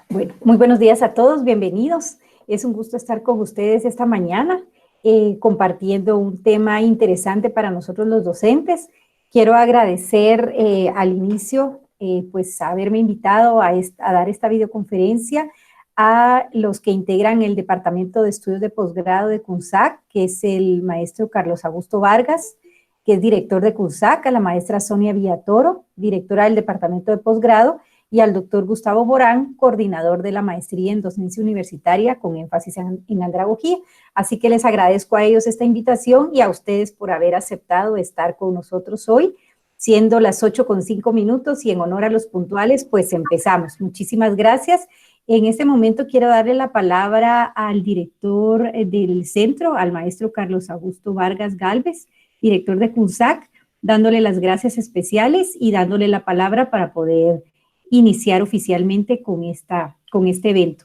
Bueno, muy buenos días a todos, bienvenidos. Es un gusto estar con ustedes esta mañana compartiendo un tema interesante para nosotros los docentes. Quiero agradecer al inicio pues haberme invitado a dar esta videoconferencia a los que integran el Departamento de Estudios de Posgrado de CUNSAC, que es el maestro Carlos Augusto Vargas, que es director de CUNSAC, a la maestra Sonia Villatoro, directora del Departamento de Posgrado, y al doctor Gustavo Borán, coordinador de la maestría en docencia universitaria con énfasis en andragogía. Así que les agradezco a ellos esta invitación y a ustedes por haber aceptado estar con nosotros hoy, siendo las 8:05 y en honor a los puntuales, pues empezamos. Muchísimas gracias. En este momento quiero darle la palabra al director del centro, al maestro Carlos Augusto Vargas Galvez, director de CUNSAC, dándole las gracias especiales y dándole la palabra para poder iniciar oficialmente con este evento.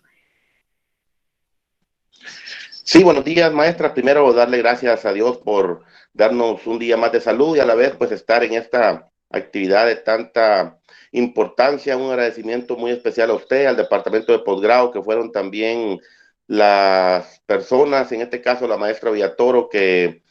Sí, buenos días, maestra. Primero, darle gracias a Dios por darnos un día más de salud y a la vez, pues, estar en esta actividad de tanta importancia. Un agradecimiento muy especial a usted, al Departamento de Posgrado, que fueron también las personas, en este caso la maestra Villatoro, que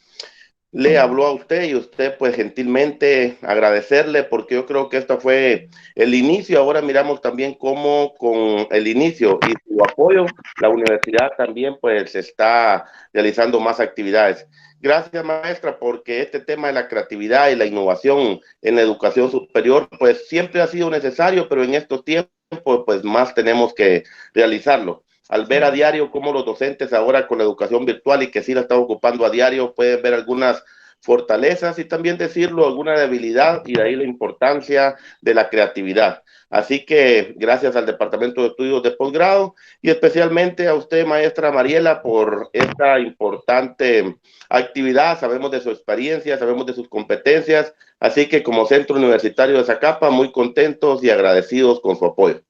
le habló a usted y usted pues gentilmente agradecerle porque yo creo que esto fue el inicio. Ahora miramos también cómo con el inicio y su apoyo la universidad también pues está realizando más actividades. Gracias, maestra, porque este tema de la creatividad y la innovación en la educación superior pues siempre ha sido necesario, pero en estos tiempos pues más tenemos que realizarlo. Al ver a diario cómo los docentes ahora con la educación virtual y que sí la están ocupando a diario, pueden ver algunas fortalezas y también decirlo, alguna debilidad, y de ahí la importancia de la creatividad. Así que gracias al Departamento de Estudios de Posgrado y especialmente a usted, maestra Mariela, por esta importante actividad. Sabemos de su experiencia, sabemos de sus competencias, así que como Centro Universitario de Zacapa, muy contentos y agradecidos con su apoyo.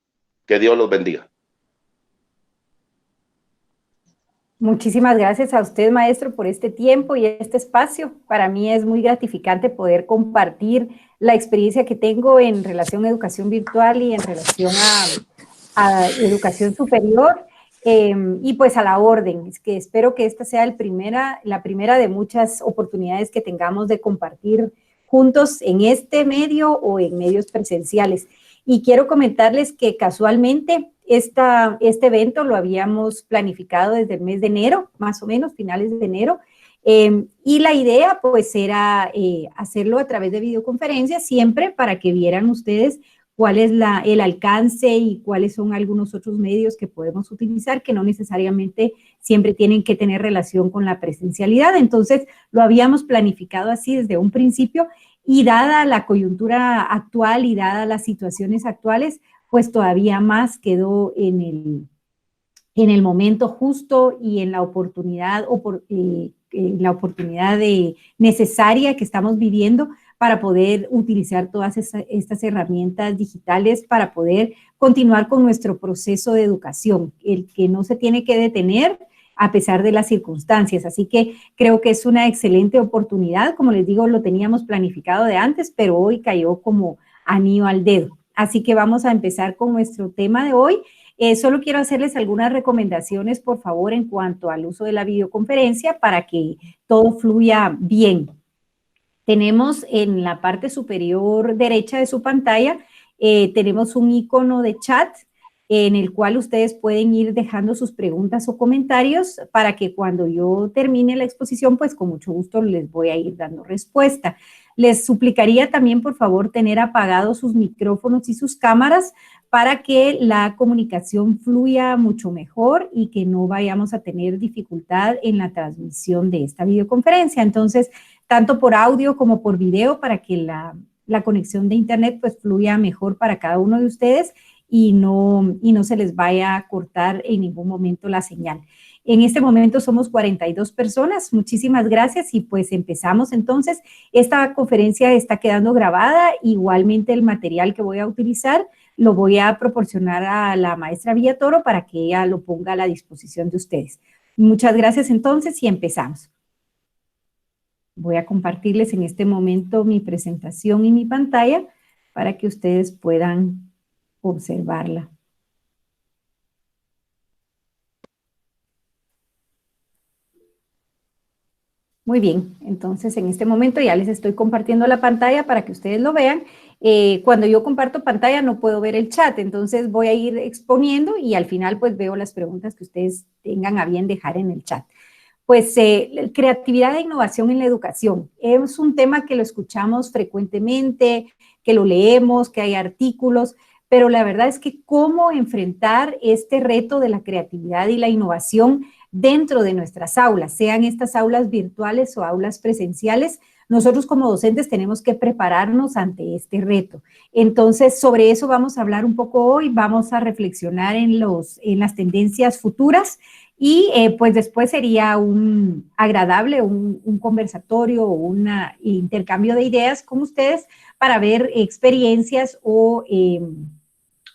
Que Dios los bendiga. Muchísimas gracias a usted, maestro, por este tiempo y este espacio. Para mí es muy gratificante poder compartir la experiencia que tengo en relación a educación virtual y en relación a educación superior, y pues a la orden. Es que espero que esta sea la primera de muchas oportunidades que tengamos de compartir juntos en este medio o en medios presenciales. Y quiero comentarles que casualmente este evento lo habíamos planificado desde el mes de enero, más o menos, finales de enero, y la idea pues era hacerlo a través de videoconferencias, siempre para que vieran ustedes cuál es el alcance y cuáles son algunos otros medios que podemos utilizar, que no necesariamente siempre tienen que tener relación con la presencialidad. Entonces, lo habíamos planificado así desde un principio, y dada la coyuntura actual y dadas las situaciones actuales, pues todavía más quedó en el momento justo y en la oportunidad, necesaria que estamos viviendo para poder utilizar todas estas herramientas digitales para poder continuar con nuestro proceso de educación, el que no se tiene que detener a pesar de las circunstancias. Así que creo que es una excelente oportunidad. Como les digo, lo teníamos planificado de antes, pero hoy cayó como anillo al dedo. Así que vamos a empezar con nuestro tema de hoy. Solo quiero hacerles algunas recomendaciones, por favor, en cuanto al uso de la videoconferencia para que todo fluya bien. Tenemos en la parte superior derecha de su pantalla, tenemos un icono de chat en el cual ustedes pueden ir dejando sus preguntas o comentarios para que cuando yo termine la exposición, pues con mucho gusto les voy a ir dando respuesta. Les suplicaría también, por favor, tener apagados sus micrófonos y sus cámaras para que la comunicación fluya mucho mejor y que no vayamos a tener dificultad en la transmisión de esta videoconferencia. Entonces, tanto por audio como por video, para que la conexión de internet pues fluya mejor para cada uno de ustedes y no se les vaya a cortar en ningún momento la señal. En este momento somos 42 personas, muchísimas gracias y pues empezamos entonces. Esta conferencia está quedando grabada, igualmente el material que voy a utilizar lo voy a proporcionar a la maestra Villatoro para que ella lo ponga a la disposición de ustedes. Muchas gracias entonces y empezamos. Voy a compartirles en este momento mi presentación y mi pantalla para que ustedes puedan observarla. Muy bien, entonces en este momento ya les estoy compartiendo la pantalla para que ustedes lo vean. Cuando yo comparto pantalla no puedo ver el chat, entonces voy a ir exponiendo y al final pues veo las preguntas que ustedes tengan a bien dejar en el chat. Pues creatividad e innovación en la educación es un tema que lo escuchamos frecuentemente, que lo leemos, que hay artículos, pero la verdad es que cómo enfrentar este reto de la creatividad y la innovación dentro de nuestras aulas, sean estas aulas virtuales o aulas presenciales, nosotros como docentes tenemos que prepararnos ante este reto. Entonces, sobre eso vamos a hablar un poco hoy, vamos a reflexionar en las tendencias futuras y pues después sería un agradable, un conversatorio o un intercambio de ideas con ustedes para ver experiencias o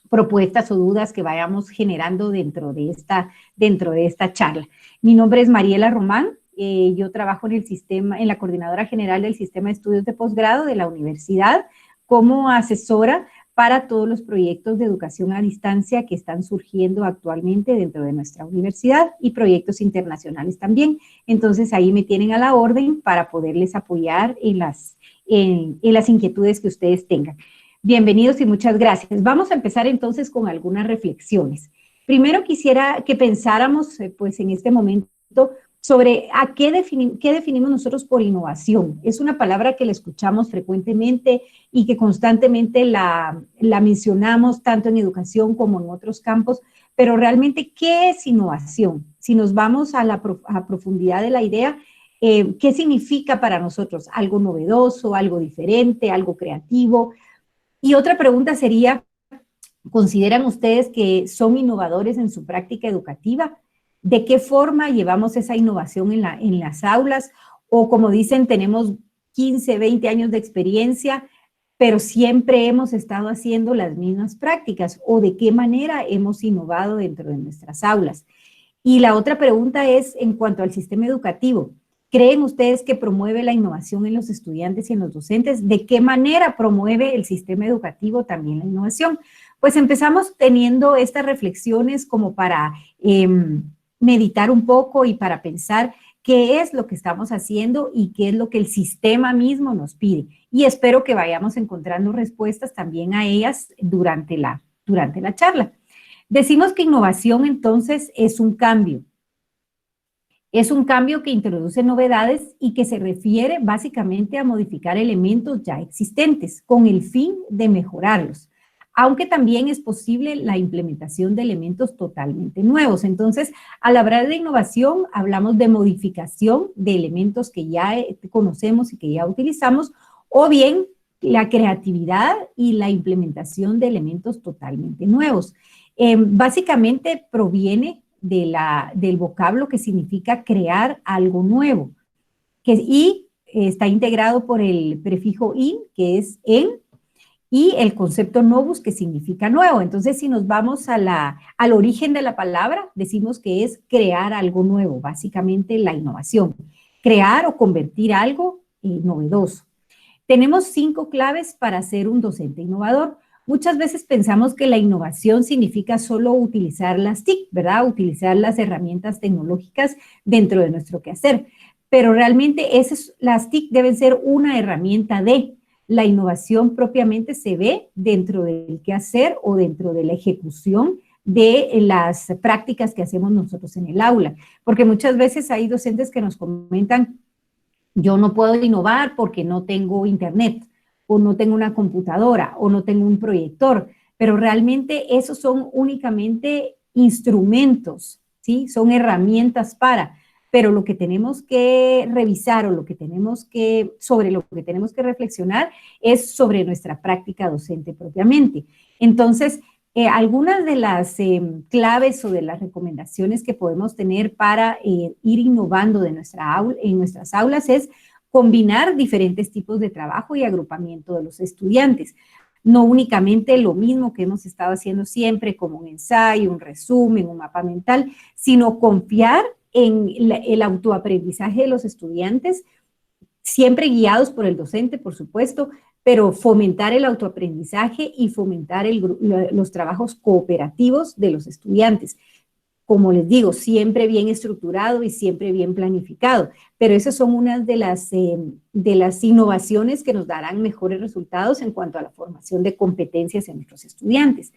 propuestas o dudas que vayamos generando dentro de esta charla. Mi nombre es Mariela Román, yo trabajo en la Coordinadora General del Sistema de Estudios de Posgrado de la universidad como asesora para todos los proyectos de educación a distancia que están surgiendo actualmente dentro de nuestra universidad y proyectos internacionales también. Entonces ahí me tienen a la orden para poderles apoyar en las inquietudes que ustedes tengan. Bienvenidos y muchas gracias. Vamos a empezar entonces con algunas reflexiones. Primero quisiera que pensáramos pues en este momento sobre qué definimos nosotros por innovación. Es una palabra que la escuchamos frecuentemente y que constantemente la mencionamos tanto en educación como en otros campos, pero realmente, ¿qué es innovación? Si nos vamos a profundidad de la idea, ¿qué significa para nosotros? ¿Algo novedoso, algo diferente, algo creativo? Y otra pregunta sería, ¿consideran ustedes que son innovadores en su práctica educativa? ¿De qué forma llevamos esa innovación en las aulas? O como dicen, tenemos 15, 20 años de experiencia, pero siempre hemos estado haciendo las mismas prácticas. ¿O de qué manera hemos innovado dentro de nuestras aulas? Y la otra pregunta es en cuanto al sistema educativo. ¿Creen ustedes que promueve la innovación en los estudiantes y en los docentes? ¿De qué manera promueve el sistema educativo también la innovación? Pues empezamos teniendo estas reflexiones como para meditar un poco y para pensar qué es lo que estamos haciendo y qué es lo que el sistema mismo nos pide. Y espero que vayamos encontrando respuestas también a ellas durante la charla. Decimos que innovación entonces es un cambio. Es un cambio que introduce novedades y que se refiere básicamente a modificar elementos ya existentes con el fin de mejorarlos, aunque también es posible la implementación de elementos totalmente nuevos. Entonces, al hablar de innovación, hablamos de modificación de elementos que ya conocemos y que ya utilizamos, o bien la creatividad y la implementación de elementos totalmente nuevos. Básicamente proviene del vocablo que significa crear algo nuevo, y está integrado por el prefijo in, que es en, y el concepto novus, que significa nuevo. Entonces, si nos vamos al origen de la palabra, decimos que es crear algo nuevo, básicamente la innovación, crear o convertir algo novedoso. Tenemos 5 claves para ser un docente innovador. Muchas veces pensamos que la innovación significa solo utilizar las TIC, ¿verdad? Utilizar las herramientas tecnológicas dentro de nuestro quehacer. Pero realmente las TIC deben ser una herramienta de la innovación propiamente se ve dentro del quehacer o dentro de la ejecución de las prácticas que hacemos nosotros en el aula. Porque muchas veces hay docentes que nos comentan, yo no puedo innovar porque no tengo internet, o no tengo una computadora, o no tengo un proyector, pero realmente esos son únicamente instrumentos, ¿sí? Son herramientas pero lo que tenemos que revisar o sobre lo que tenemos que reflexionar es sobre nuestra práctica docente propiamente. Entonces, algunas de las claves o de las recomendaciones que podemos tener para ir innovando en nuestras aulas es combinar diferentes tipos de trabajo y agrupamiento de los estudiantes. No únicamente lo mismo que hemos estado haciendo siempre, como un ensayo, un resumen, un mapa mental, sino confiar en el autoaprendizaje de los estudiantes, siempre guiados por el docente, por supuesto, pero fomentar el autoaprendizaje y fomentar los trabajos cooperativos de los estudiantes. como les digo, siempre bien estructurado y siempre bien planificado, pero esas son unas de las innovaciones que nos darán mejores resultados en cuanto a la formación de competencias en nuestros estudiantes.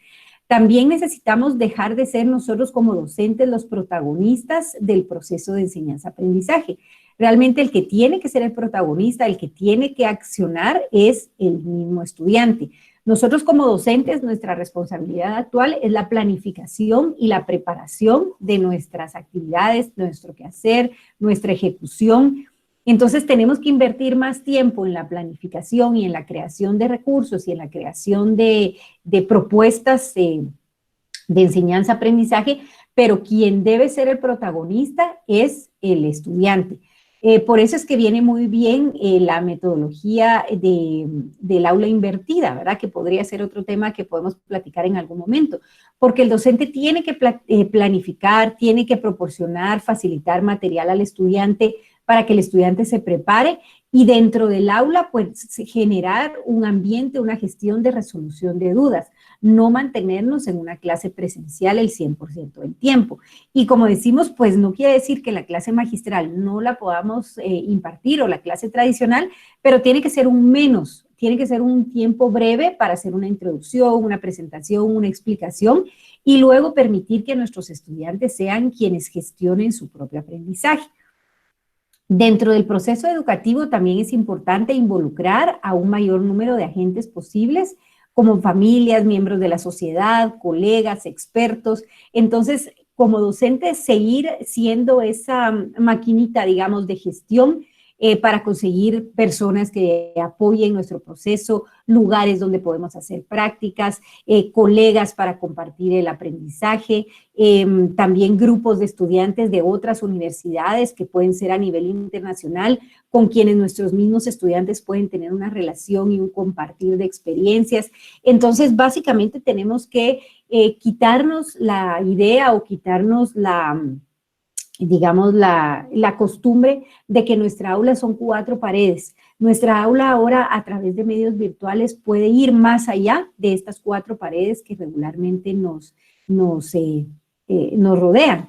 También necesitamos dejar de ser nosotros como docentes los protagonistas del proceso de enseñanza-aprendizaje. Realmente el que tiene que ser el protagonista, el que tiene que accionar es el mismo estudiante. Nosotros como docentes, nuestra responsabilidad actual es la planificación y la preparación de nuestras actividades, nuestro quehacer, nuestra ejecución. Entonces tenemos que invertir más tiempo en la planificación y en la creación de recursos y en la creación de propuestas de enseñanza-aprendizaje, pero quien debe ser el protagonista es el estudiante. Por eso es que viene muy bien la metodología del aula invertida, ¿verdad? Que podría ser otro tema que podemos platicar en algún momento, porque el docente tiene que planificar, tiene que proporcionar, facilitar material al estudiante para que el estudiante se prepare y dentro del aula, pues, generar un ambiente, una gestión de resolución de dudas, no mantenernos en una clase presencial el 100% del tiempo. Y como decimos, pues no quiere decir que la clase magistral no la podamos impartir o la clase tradicional, pero tiene que ser tiene que ser un tiempo breve para hacer una introducción, una presentación, una explicación y luego permitir que nuestros estudiantes sean quienes gestionen su propio aprendizaje. Dentro del proceso educativo también es importante involucrar a un mayor número de agentes posibles, como familias, miembros de la sociedad, colegas, expertos. Entonces, como docentes, seguir siendo esa maquinita, digamos, de gestión para conseguir personas que apoyen nuestro proceso, lugares donde podemos hacer prácticas, colegas para compartir el aprendizaje, también grupos de estudiantes de otras universidades que pueden ser a nivel internacional, con quienes nuestros mismos estudiantes pueden tener una relación y un compartir de experiencias. Entonces, básicamente tenemos que quitarnos la idea o quitarnos digamos, la costumbre de que nuestra aula son 4 paredes. Nuestra aula ahora a través de medios virtuales puede ir más allá de estas 4 paredes que regularmente nos rodean.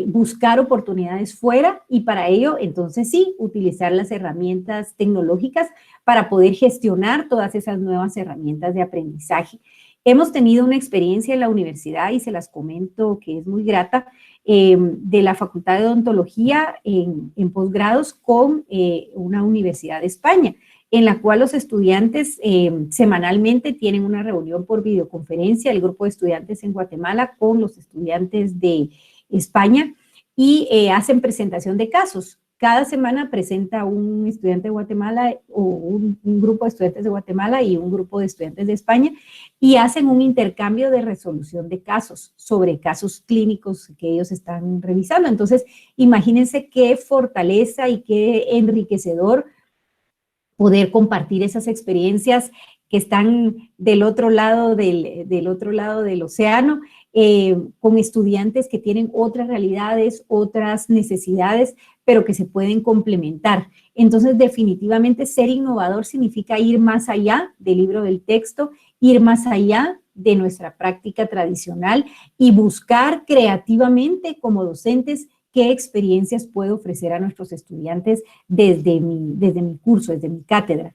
Buscar oportunidades fuera y para ello, entonces sí, utilizar las herramientas tecnológicas para poder gestionar todas esas nuevas herramientas de aprendizaje. Hemos tenido una experiencia en la universidad y se las comento que es muy grata, de la Facultad de Odontología en posgrados con una universidad de España, en la cual los estudiantes semanalmente tienen una reunión por videoconferencia, el grupo de estudiantes en Guatemala con los estudiantes de España y hacen presentación de casos. Cada semana presenta un estudiante de Guatemala o un grupo de estudiantes de Guatemala y un grupo de estudiantes de España y hacen un intercambio de resolución de casos sobre casos clínicos que ellos están revisando. Entonces, imagínense qué fortaleza y qué enriquecedor poder compartir esas experiencias que están del otro lado del océano, con estudiantes que tienen otras realidades, otras necesidades, pero que se pueden complementar. Entonces, definitivamente ser innovador significa ir más allá del libro del texto, ir más allá de nuestra práctica tradicional y buscar creativamente como docentes qué experiencias puedo ofrecer a nuestros estudiantes desde mi curso, desde mi cátedra.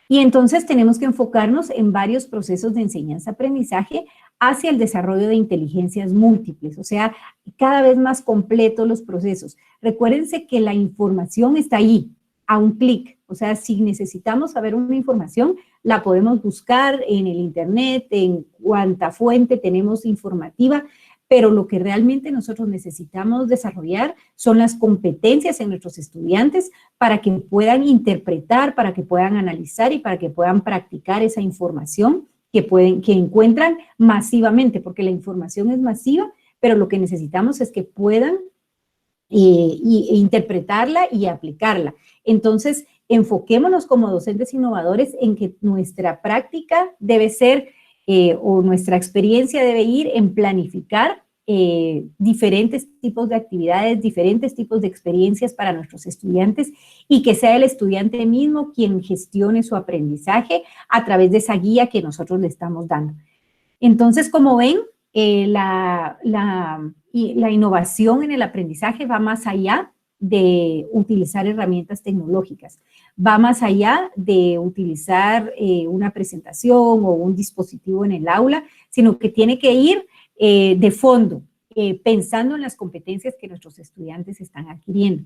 Y entonces tenemos que enfocarnos en varios procesos de enseñanza-aprendizaje hacia el desarrollo de inteligencias múltiples, o sea, cada vez más completos los procesos. Recuérdense que la información está ahí, a un clic, o sea, si necesitamos saber una información, la podemos buscar en el internet, en cuanta fuente tenemos informativa, pero lo que realmente nosotros necesitamos desarrollar son las competencias en nuestros estudiantes para que puedan interpretar, para que puedan analizar y para que puedan practicar esa información que encuentran masivamente, porque la información es masiva, pero lo que necesitamos es que puedan interpretarla y aplicarla. Entonces, enfoquémonos como docentes innovadores en que nuestra práctica debe ser o nuestra experiencia debe ir en planificar diferentes tipos de actividades, diferentes tipos de experiencias para nuestros estudiantes y que sea el estudiante mismo quien gestione su aprendizaje a través de esa guía que nosotros le estamos dando. Entonces, como ven, la innovación en el aprendizaje va más allá de utilizar herramientas tecnológicas, va más allá de utilizar una presentación o un dispositivo en el aula, sino que tiene que ir de fondo, pensando en las competencias que nuestros estudiantes están adquiriendo.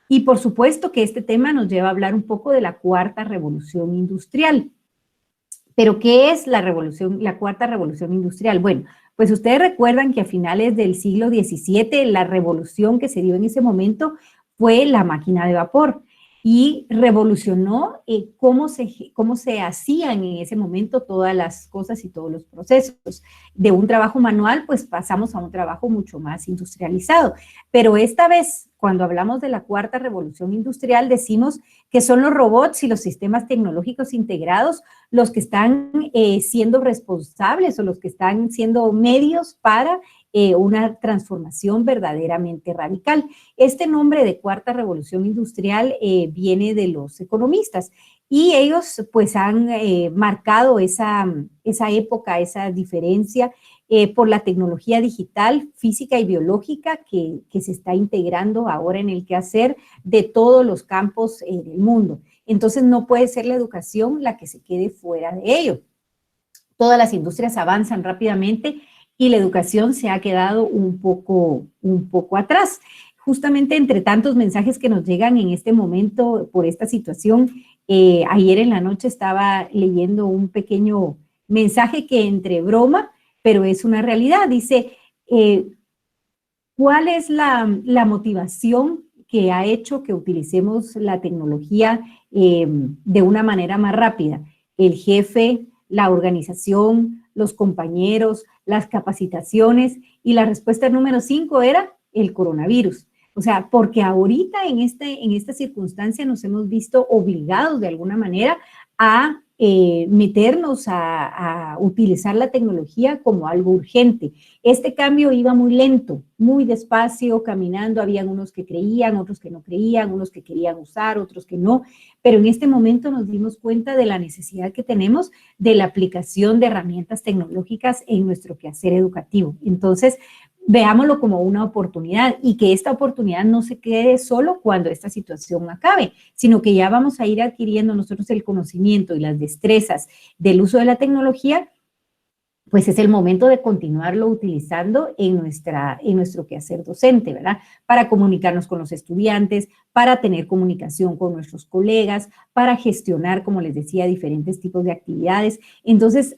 Y por supuesto que este tema nos lleva a hablar un poco de la cuarta revolución industrial. ¿Pero qué es la cuarta revolución industrial? Bueno, pues ustedes recuerdan que a finales del siglo XVII la revolución que se dio en ese momento fue la máquina de vapor y revolucionó cómo se hacían en ese momento todas las cosas y todos los procesos. De un trabajo manual, pues pasamos a un trabajo mucho más industrializado. Pero esta vez, cuando hablamos de la cuarta revolución industrial, decimos que son los robots y los sistemas tecnológicos integrados los que están siendo responsables o los que están siendo medios para una transformación verdaderamente radical. Este nombre de cuarta revolución industrial viene de los economistas y ellos pues han marcado esa época, esa diferencia por la tecnología digital, física y biológica que se está integrando ahora en el quehacer de todos los campos del mundo. Entonces no puede ser la educación la que se quede fuera de ello. Todas las industrias avanzan rápidamente y la educación se ha quedado un poco atrás. Justamente entre tantos mensajes que nos llegan en este momento por esta situación, ayer en la noche estaba leyendo un pequeño mensaje que entre broma, pero es una realidad. Dice, ¿cuál es la motivación que ha hecho que utilicemos la tecnología de una manera más rápida? El jefe, la organización, los compañeros, las capacitaciones, y la respuesta número 5 era el coronavirus. O sea, porque ahorita en esta circunstancia nos hemos visto obligados de alguna manera a meternos a utilizar la tecnología como algo urgente. Este cambio iba muy lento, muy despacio, caminando. Habían unos que creían, otros que no creían, unos que querían usar, otros que no. Pero en este momento nos dimos cuenta de la necesidad que tenemos de la aplicación de herramientas tecnológicas en nuestro quehacer educativo. Entonces, veámoslo como una oportunidad y que esta oportunidad no se quede solo cuando esta situación acabe, sino que ya vamos a ir adquiriendo nosotros el conocimiento y las destrezas del uso de la tecnología, pues es el momento de continuarlo utilizando en nuestro quehacer docente, ¿verdad? Para comunicarnos con los estudiantes, para tener comunicación con nuestros colegas, para gestionar, como les decía, diferentes tipos de actividades. Entonces,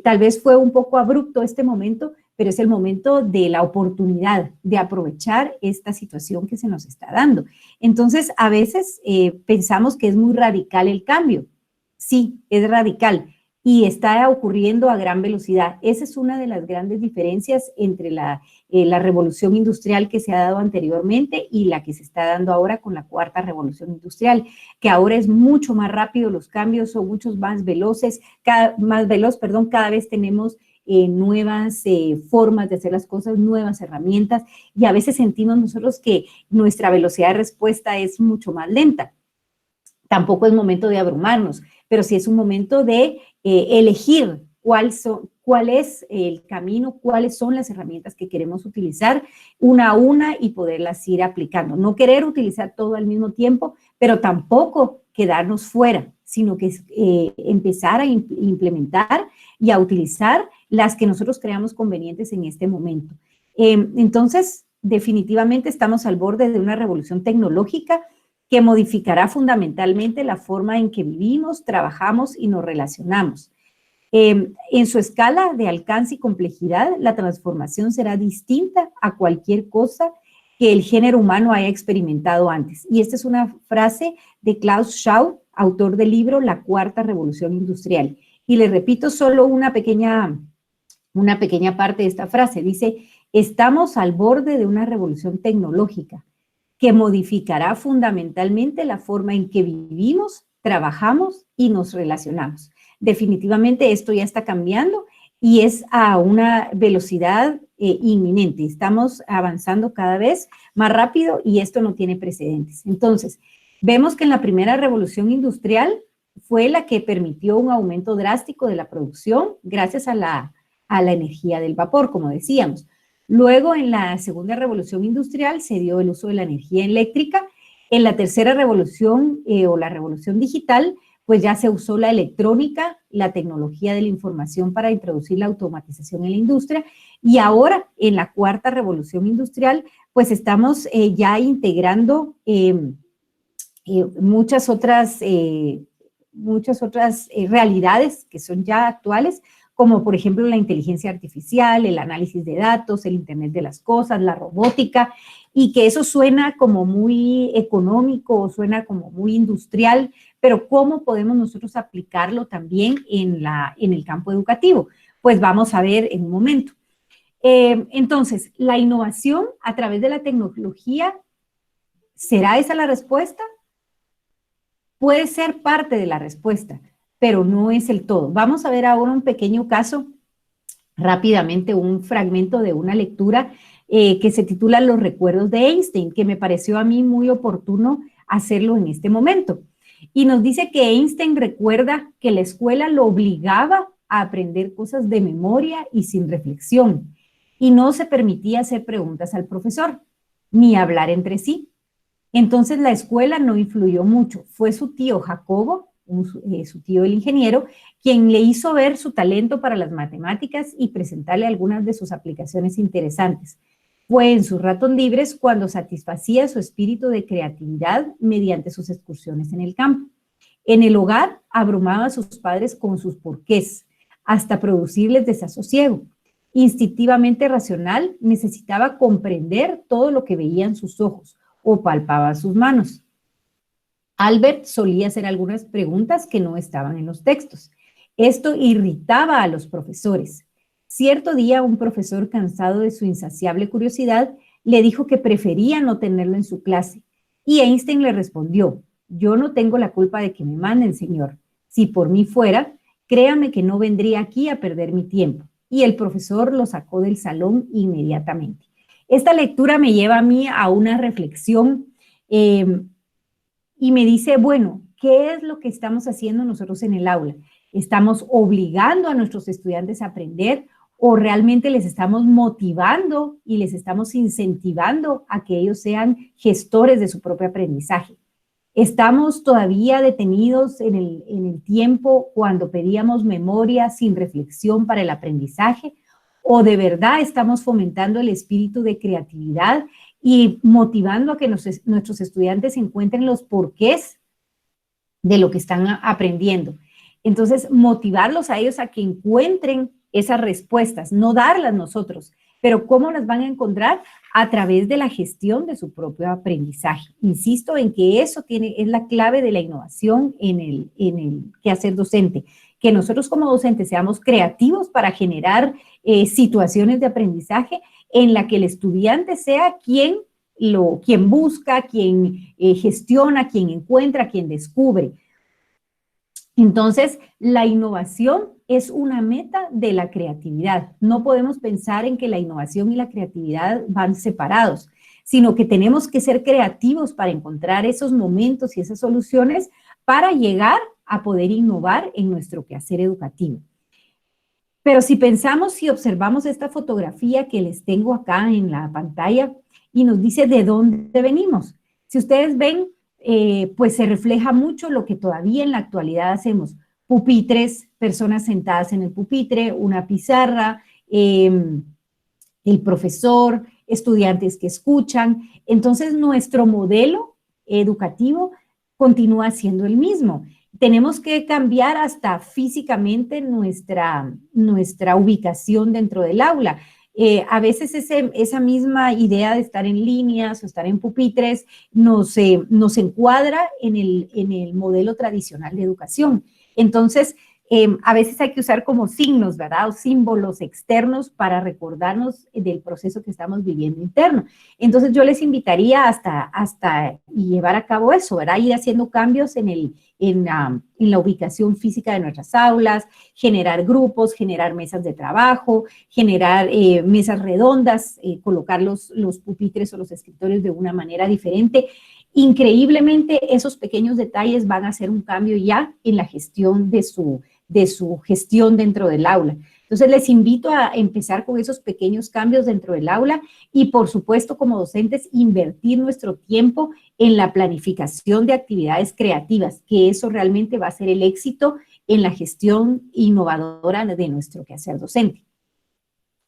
tal vez fue un poco abrupto este momento, pero es el momento de la oportunidad de aprovechar esta situación que se nos está dando. Entonces, a veces pensamos que es muy radical el cambio. Sí, es radical y está ocurriendo a gran velocidad. Esa es una de las grandes diferencias entre la revolución industrial que se ha dado anteriormente y la que se está dando ahora con la cuarta revolución industrial, que ahora es mucho más rápido, los cambios son mucho más veloces, cada vez tenemos nuevas formas de hacer las cosas, nuevas herramientas, y a veces sentimos nosotros que nuestra velocidad de respuesta es mucho más lenta. Tampoco es momento de abrumarnos, pero sí es un momento de elegir cuál es el camino, cuáles son las herramientas que queremos utilizar una a una y poderlas ir aplicando. No querer utilizar todo al mismo tiempo, pero tampoco quedarnos fuera, sino que empezar a implementar y a utilizar las que nosotros creamos convenientes en este momento. Entonces, definitivamente estamos al borde de una revolución tecnológica que modificará fundamentalmente la forma en que vivimos, trabajamos y nos relacionamos. En su escala de alcance y complejidad, la transformación será distinta a cualquier cosa que el género humano haya experimentado antes. Y esta es una frase de Klaus Schwab, autor del libro La Cuarta Revolución Industrial. Y le repito solo una pequeña parte de esta frase. Dice, estamos al borde de una revolución tecnológica que modificará fundamentalmente la forma en que vivimos, trabajamos y nos relacionamos. Definitivamente esto ya está cambiando y es a una velocidad inminente. Estamos avanzando cada vez más rápido y esto no tiene precedentes. Entonces, vemos que en la primera revolución industrial fue la que permitió un aumento drástico de la producción gracias a la a la energía del vapor, como decíamos. Luego, en la segunda revolución industrial, se dio el uso de la energía eléctrica. En la tercera revolución o la revolución digital, pues ya se usó la electrónica, la tecnología de la información para introducir la automatización en la industria. Y ahora, en la cuarta revolución industrial, pues estamos ya integrando muchas otras realidades que son ya actuales, como por ejemplo la inteligencia artificial, el análisis de datos, el Internet de las cosas, la robótica, y que eso suena como muy económico, suena como muy industrial, pero ¿cómo podemos nosotros aplicarlo también en el campo educativo? Pues vamos a ver en un momento. Entonces, la innovación a través de la tecnología, ¿será esa la respuesta? Puede ser parte de la respuesta, pero no es el todo. Vamos a ver ahora un pequeño caso, rápidamente, un fragmento de una lectura que se titula Los recuerdos de Einstein, que me pareció a mí muy oportuno hacerlo en este momento. Y nos dice que Einstein recuerda que la escuela lo obligaba a aprender cosas de memoria y sin reflexión, y no se permitía hacer preguntas al profesor, ni hablar entre sí. Entonces la escuela no influyó mucho. Fue su tío Jacobo, su tío el ingeniero, quien le hizo ver su talento para las matemáticas y presentarle algunas de sus aplicaciones interesantes. Fue en sus ratos libres cuando satisfacía su espíritu de creatividad mediante sus excursiones en el campo. En el hogar abrumaba a sus padres con sus porqués, hasta producirles desasosiego. Instintivamente racional, necesitaba comprender todo lo que veían sus ojos o palpaba sus manos. Albert solía hacer algunas preguntas que no estaban en los textos. Esto irritaba a los profesores. Cierto día, un profesor, cansado de su insaciable curiosidad, le dijo que prefería no tenerlo en su clase. Y Einstein le respondió: yo no tengo la culpa de que me manden, señor. Si por mí fuera, créame que no vendría aquí a perder mi tiempo. Y el profesor lo sacó del salón inmediatamente. Esta lectura me lleva a mí a una reflexión y me dice, bueno, ¿qué es lo que estamos haciendo nosotros en el aula? ¿Estamos obligando a nuestros estudiantes a aprender o realmente les estamos motivando y les estamos incentivando a que ellos sean gestores de su propio aprendizaje? ¿Estamos todavía detenidos en el tiempo cuando pedíamos memoria sin reflexión para el aprendizaje? ¿O de verdad estamos fomentando el espíritu de creatividad y motivando a que nuestros estudiantes encuentren los porqués de lo que están aprendiendo? Entonces, motivarlos a ellos a que encuentren esas respuestas, no darlas nosotros, pero ¿cómo las van a encontrar? A través de la gestión de su propio aprendizaje. Insisto en que eso es la clave de la innovación en el quehacer docente, que nosotros como docentes seamos creativos para generar situaciones de aprendizaje en la que el estudiante sea quien busca, quien gestiona, quien encuentra, quien descubre. Entonces, la innovación es una meta de la creatividad. No podemos pensar en que la innovación y la creatividad van separados, sino que tenemos que ser creativos para encontrar esos momentos y esas soluciones para llegar a poder innovar en nuestro quehacer educativo. Pero si pensamos y observamos esta fotografía que les tengo acá en la pantalla y nos dice de dónde venimos. Si ustedes ven, pues se refleja mucho lo que todavía en la actualidad hacemos. Pupitres, personas sentadas en el pupitre, una pizarra, el profesor, estudiantes que escuchan. Entonces, nuestro modelo educativo continúa siendo el mismo. Tenemos que cambiar hasta físicamente nuestra ubicación dentro del aula. A veces esa misma idea de estar en líneas o estar en pupitres nos encuadra en el modelo tradicional de educación. Entonces, a veces hay que usar como signos, ¿verdad? O símbolos externos para recordarnos del proceso que estamos viviendo interno. Entonces, yo les invitaría hasta llevar a cabo eso, ¿verdad? Ir haciendo cambios en la ubicación física de nuestras aulas, generar grupos, generar mesas de trabajo, generar mesas redondas, colocar los pupitres o los escritorios de una manera diferente. Increíblemente, esos pequeños detalles van a hacer un cambio ya en la gestión de su gestión dentro del aula. Entonces, les invito a empezar con esos pequeños cambios dentro del aula y, por supuesto, como docentes, invertir nuestro tiempo en la planificación de actividades creativas, que eso realmente va a ser el éxito en la gestión innovadora de nuestro quehacer docente.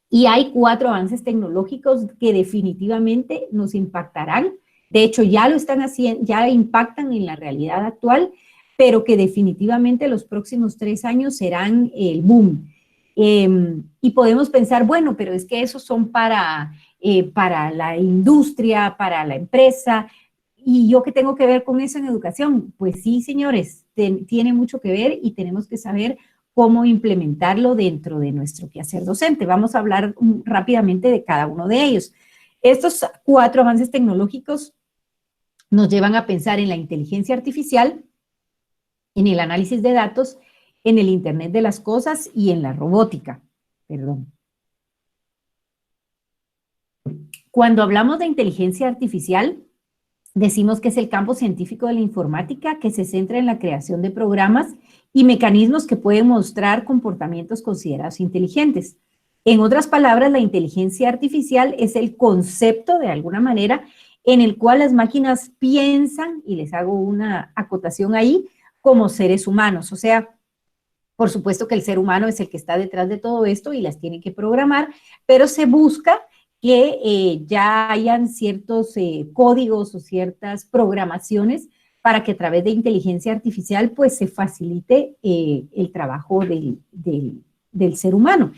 Y hay 4 avances tecnológicos que definitivamente nos impactarán. De hecho, ya lo están haciendo, ya impactan en la realidad actual, pero que definitivamente los próximos 3 años serán el boom. Y podemos pensar, bueno, pero es que esos son para la industria, para la empresa. ¿Y yo qué tengo que ver con eso en educación? Pues sí, señores, tiene mucho que ver y tenemos que saber cómo implementarlo dentro de nuestro quehacer docente. Vamos a hablar rápidamente de cada uno de ellos. Estos 4 avances tecnológicos nos llevan a pensar en la inteligencia artificial, en el análisis de datos, en el Internet de las cosas y en la robótica. Perdón. Cuando hablamos de inteligencia artificial, decimos que es el campo científico de la informática que se centra en la creación de programas y mecanismos que pueden mostrar comportamientos considerados inteligentes. En otras palabras, la inteligencia artificial es el concepto, de alguna manera, en el cual las máquinas piensan, y les hago una acotación ahí, como seres humanos. O sea, por supuesto que el ser humano es el que está detrás de todo esto y las tiene que programar, pero se busca que ya hayan ciertos códigos o ciertas programaciones para que a través de inteligencia artificial pues se facilite el trabajo del ser humano.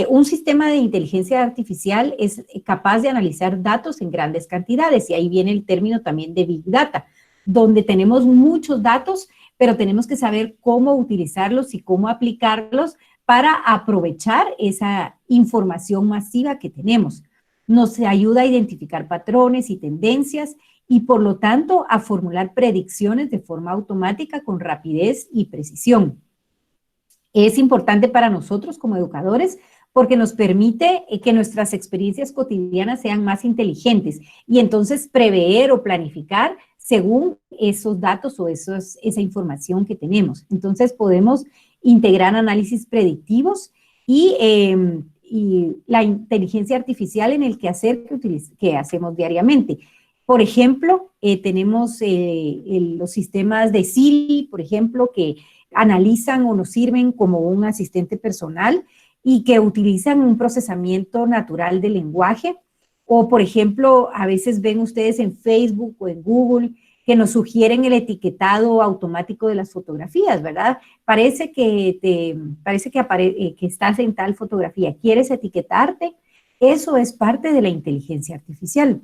Un sistema de inteligencia artificial es capaz de analizar datos en grandes cantidades y ahí viene el término también de Big Data, donde tenemos muchos datos, pero tenemos que saber cómo utilizarlos y cómo aplicarlos para aprovechar esa información masiva que tenemos. Nos ayuda a identificar patrones y tendencias y, por lo tanto, a formular predicciones de forma automática con rapidez y precisión. Es importante para nosotros como educadores porque nos permite que nuestras experiencias cotidianas sean más inteligentes y entonces prever o planificar según esos datos o esa información que tenemos. Entonces podemos integrar análisis predictivos y la inteligencia artificial en el quehacer que hacemos diariamente. Por ejemplo, tenemos los sistemas de Siri, por ejemplo, que analizan o nos sirven como un asistente personal y que utilizan un procesamiento natural del lenguaje. O, por ejemplo, a veces ven ustedes en Facebook o en Google que nos sugieren el etiquetado automático de las fotografías, ¿verdad? Parece que estás en tal fotografía, ¿quieres etiquetarte? Eso es parte de la inteligencia artificial.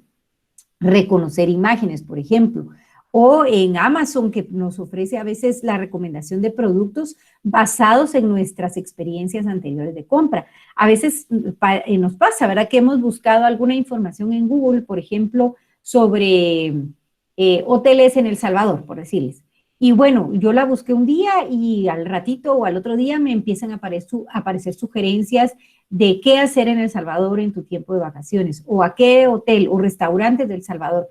Reconocer imágenes, por ejemplo. O en Amazon, que nos ofrece a veces la recomendación de productos basados en nuestras experiencias anteriores de compra. A veces nos pasa, ¿verdad? Que hemos buscado alguna información en Google, por ejemplo, sobre hoteles en El Salvador, por decirles. Y bueno, yo la busqué un día y al ratito o al otro día me empiezan a aparecer sugerencias de qué hacer en El Salvador en tu tiempo de vacaciones, o a qué hotel o restaurantes de El Salvador.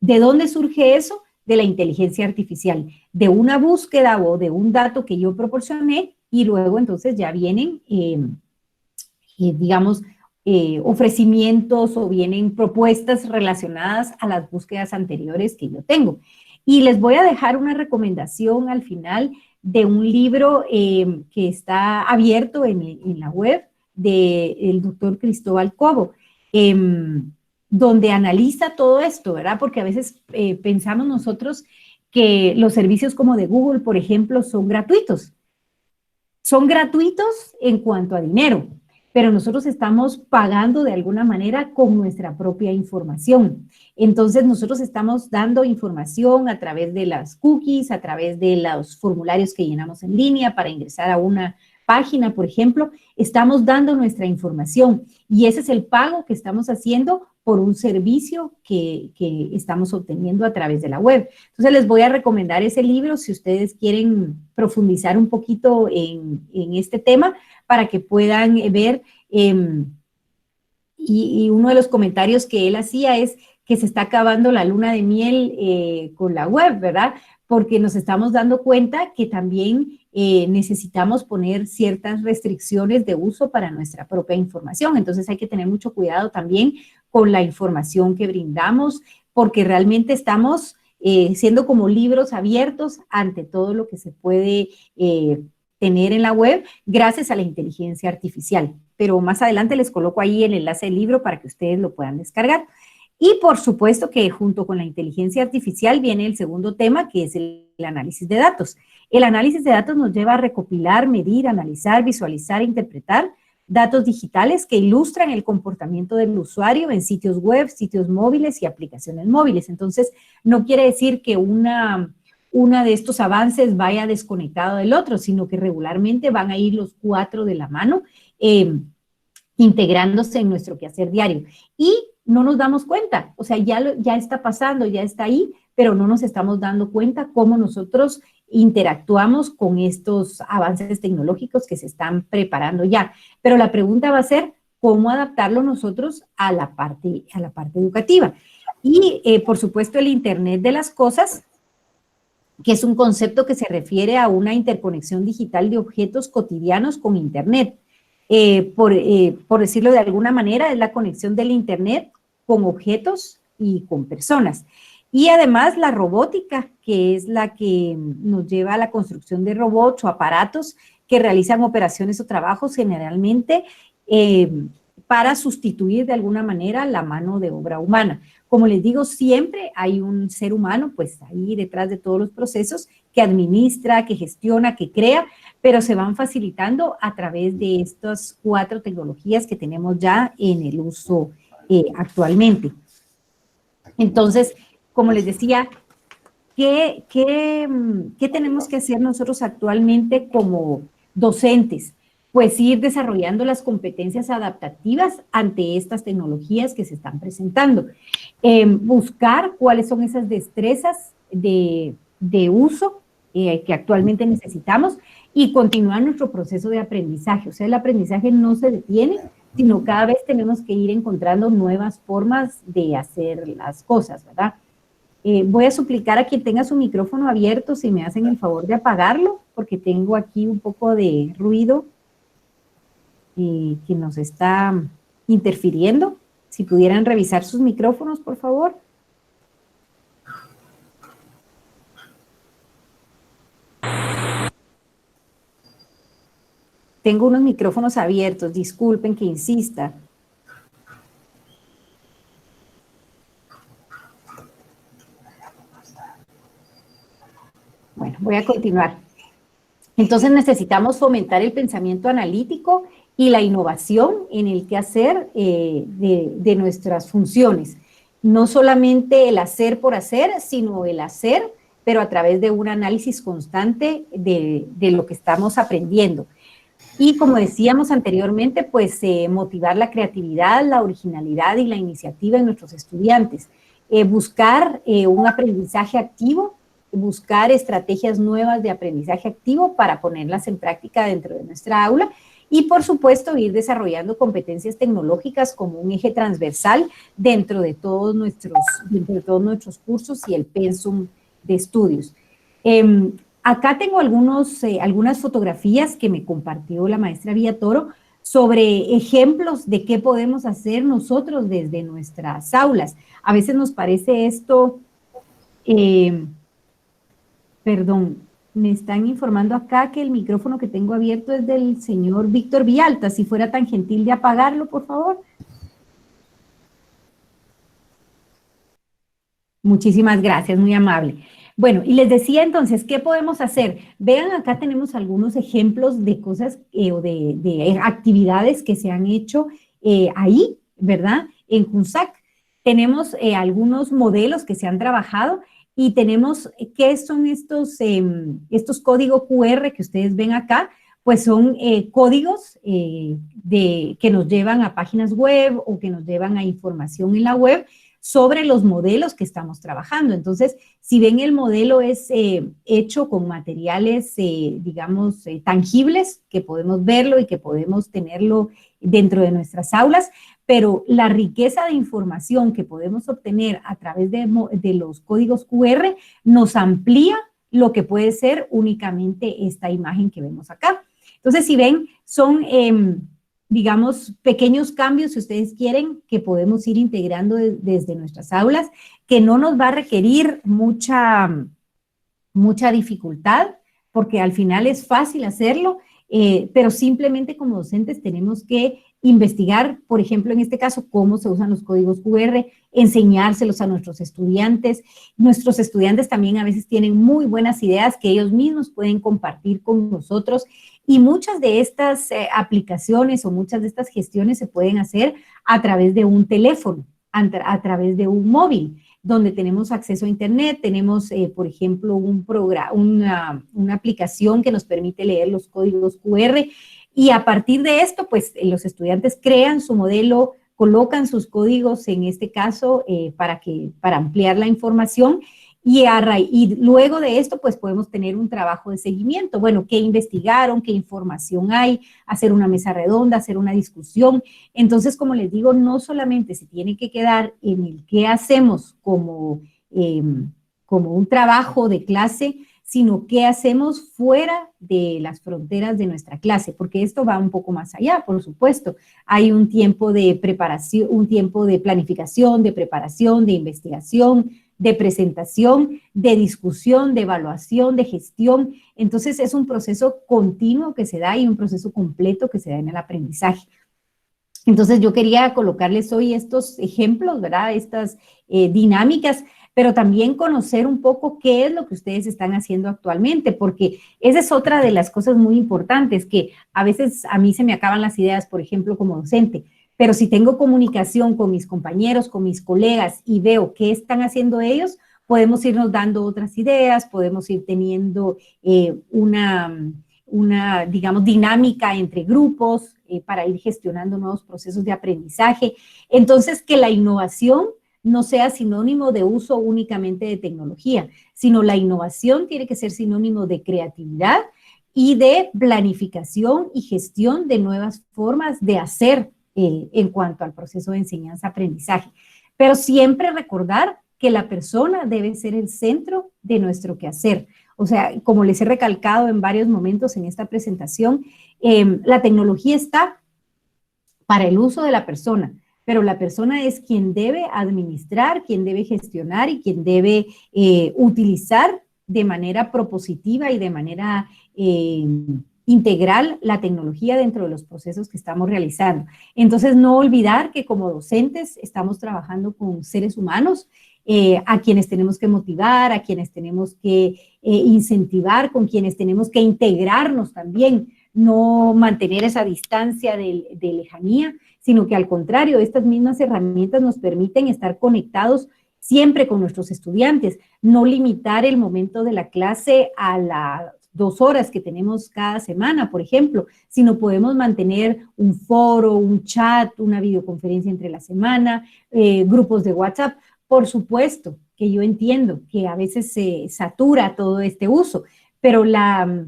¿De dónde surge eso? De la inteligencia artificial, de una búsqueda o de un dato que yo proporcioné y luego entonces ya vienen, digamos, ofrecimientos o vienen propuestas relacionadas a las búsquedas anteriores que yo tengo. Y les voy a dejar una recomendación al final de un libro que está abierto en la web del doctor Cristóbal Cobo, donde analiza todo esto, ¿verdad? Porque a veces pensamos nosotros que los servicios como de Google, por ejemplo, son gratuitos. Son gratuitos en cuanto a dinero, pero nosotros estamos pagando de alguna manera con nuestra propia información. Entonces, nosotros estamos dando información a través de las cookies, a través de los formularios que llenamos en línea para ingresar a una página, por ejemplo, estamos dando nuestra información y ese es el pago que estamos haciendo por un servicio que estamos obteniendo a través de la web. Entonces, les voy a recomendar ese libro si ustedes quieren profundizar un poquito en este tema para que puedan ver. Y uno de los comentarios que él hacía es que se está acabando la luna de miel con la web, ¿verdad? Porque nos estamos dando cuenta que también necesitamos poner ciertas restricciones de uso para nuestra propia información. Entonces hay que tener mucho cuidado también con la información que brindamos, porque realmente estamos siendo como libros abiertos ante todo lo que se puede tener en la web gracias a la inteligencia artificial. Pero más adelante les coloco ahí el enlace del libro para que ustedes lo puedan descargar. Y por supuesto que junto con la inteligencia artificial viene el segundo tema, que es el análisis de datos. El análisis de datos nos lleva a recopilar, medir, analizar, visualizar e interpretar datos digitales que ilustran el comportamiento del usuario en sitios web, sitios móviles y aplicaciones móviles. Entonces, no quiere decir que una de estos avances vaya desconectado del otro, sino que regularmente van a ir los cuatro de la mano, integrándose en nuestro quehacer diario. Y no nos damos cuenta, o sea, ya está pasando, ya está ahí, pero no nos estamos dando cuenta cómo nosotros interactuamos con estos avances tecnológicos que se están preparando ya. Pero la pregunta va a ser, ¿cómo adaptarlo nosotros a la parte educativa? Y, por supuesto, el Internet de las cosas, que es un concepto que se refiere a una interconexión digital de objetos cotidianos con Internet. Por decirlo de alguna manera, es la conexión del Internet con objetos y con personas. Y además la robótica, que es la que nos lleva a la construcción de robots o aparatos que realizan operaciones o trabajos generalmente para sustituir de alguna manera la mano de obra humana. Como les digo, siempre hay un ser humano, pues ahí detrás de todos los procesos, que administra, que gestiona, que crea, pero se van facilitando a través de estas cuatro tecnologías que tenemos ya en el uso actualmente. Entonces, como les decía, ¿qué tenemos que hacer nosotros actualmente como docentes? Pues ir desarrollando las competencias adaptativas ante estas tecnologías que se están presentando. Buscar cuáles son esas destrezas de uso que actualmente necesitamos y continuar nuestro proceso de aprendizaje. O sea, el aprendizaje no se detiene, sino cada vez tenemos que ir encontrando nuevas formas de hacer las cosas, ¿verdad? Voy a suplicar a quien tenga su micrófono abierto si me hacen el favor de apagarlo, porque tengo aquí un poco de ruido que nos está interfiriendo. Si pudieran revisar sus micrófonos, por favor. Tengo unos micrófonos abiertos, disculpen que insista. Bueno, voy a continuar. Entonces necesitamos fomentar el pensamiento analítico y la innovación en el quehacer de nuestras funciones. No solamente el hacer por hacer, sino el hacer, pero a través de un análisis constante de lo que estamos aprendiendo. Y como decíamos anteriormente, pues motivar la creatividad, la originalidad y la iniciativa en nuestros estudiantes. Buscar un aprendizaje activo, buscar estrategias nuevas de aprendizaje activo para ponerlas en práctica dentro de nuestra aula y, por supuesto, ir desarrollando competencias tecnológicas como un eje transversal dentro de todos nuestros cursos y el pensum de estudios. Acá tengo algunas fotografías que me compartió la maestra Villatoro sobre ejemplos de qué podemos hacer nosotros desde nuestras aulas. A veces nos parece esto, perdón, me están informando acá que el micrófono que tengo abierto es del señor Víctor Villalta. Si fuera tan gentil de apagarlo, por favor. Muchísimas gracias, muy amable. Bueno, y les decía entonces, ¿qué podemos hacer? Vean, acá tenemos algunos ejemplos de cosas o de actividades que se han hecho ahí, ¿verdad? En CUNSAC. Tenemos algunos modelos que se han trabajado y tenemos, ¿qué son estos códigos QR que ustedes ven acá? Pues son códigos que nos llevan a páginas web o que nos llevan a información en la web sobre los modelos que estamos trabajando. Entonces, si ven, el modelo es hecho con materiales, digamos, tangibles, que podemos verlo y que podemos tenerlo dentro de nuestras aulas, pero la riqueza de información que podemos obtener a través de los códigos QR nos amplía lo que puede ser únicamente esta imagen que vemos acá. Entonces, si ven, son, digamos, pequeños cambios, si ustedes quieren, que podemos ir integrando desde nuestras aulas, que no nos va a requerir mucha dificultad, porque al final es fácil hacerlo, pero simplemente como docentes tenemos que investigar, por ejemplo, en este caso, cómo se usan los códigos QR, enseñárselos a nuestros estudiantes. Nuestros estudiantes también a veces tienen muy buenas ideas que ellos mismos pueden compartir con nosotros, y muchas de estas aplicaciones o muchas de estas gestiones se pueden hacer a través de un teléfono, a través de un móvil, donde tenemos acceso a internet, tenemos, por ejemplo, una aplicación que nos permite leer los códigos QR, y a partir de esto, pues, los crean su modelo, colocan sus códigos, en este caso, para ampliar la información, y luego de esto, pues, podemos tener un trabajo de seguimiento. Bueno, ¿qué investigaron? ¿Qué información hay? Hacer una mesa redonda, hacer una discusión. Entonces, como les digo, no solamente se tiene que quedar en el qué hacemos como un trabajo de clase, sino qué hacemos fuera de las fronteras de nuestra clase, porque esto va un poco más allá, por supuesto. Hay un tiempo de preparación, un tiempo de planificación, de preparación, de investigación, de presentación, de discusión, de evaluación, de gestión. Entonces, es un proceso continuo que se da y un proceso completo que se da en el aprendizaje. Entonces, yo quería colocarles hoy estos ejemplos, ¿verdad? Estas dinámicas, pero también conocer un poco qué es lo que ustedes están haciendo actualmente, porque esa es otra de las cosas muy importantes, que a veces a mí se me acaban las ideas, por ejemplo, como docente, pero si tengo comunicación con mis compañeros, con mis colegas, y veo qué están haciendo ellos, podemos irnos dando otras ideas, podemos ir teniendo una, digamos, dinámica entre grupos para ir gestionando nuevos procesos de aprendizaje. Entonces, que la innovación no sea sinónimo de uso únicamente de tecnología, sino la innovación tiene que ser sinónimo de creatividad y de planificación y gestión de nuevas formas de hacer en cuanto al proceso de enseñanza-aprendizaje. Pero siempre recordar que la persona debe ser el centro de nuestro quehacer. O sea, como les he recalcado en varios momentos en esta presentación, la tecnología está para el uso de la persona, pero la persona es quien debe administrar, quien debe gestionar y quien debe utilizar de manera propositiva y de manera integral la tecnología dentro de los procesos que estamos realizando. Entonces, no olvidar que como docentes estamos trabajando con seres humanos, a quienes tenemos que motivar, a quienes tenemos que incentivar, con quienes tenemos que integrarnos también, no mantener esa distancia de lejanía, sino que al contrario, estas mismas herramientas nos permiten estar conectados siempre con nuestros estudiantes, no limitar el momento de la clase a las 2 horas que tenemos cada semana, por ejemplo, sino podemos mantener un foro, un chat, una videoconferencia entre la semana, grupos de WhatsApp. Por supuesto que yo entiendo que a veces se satura todo este uso, pero la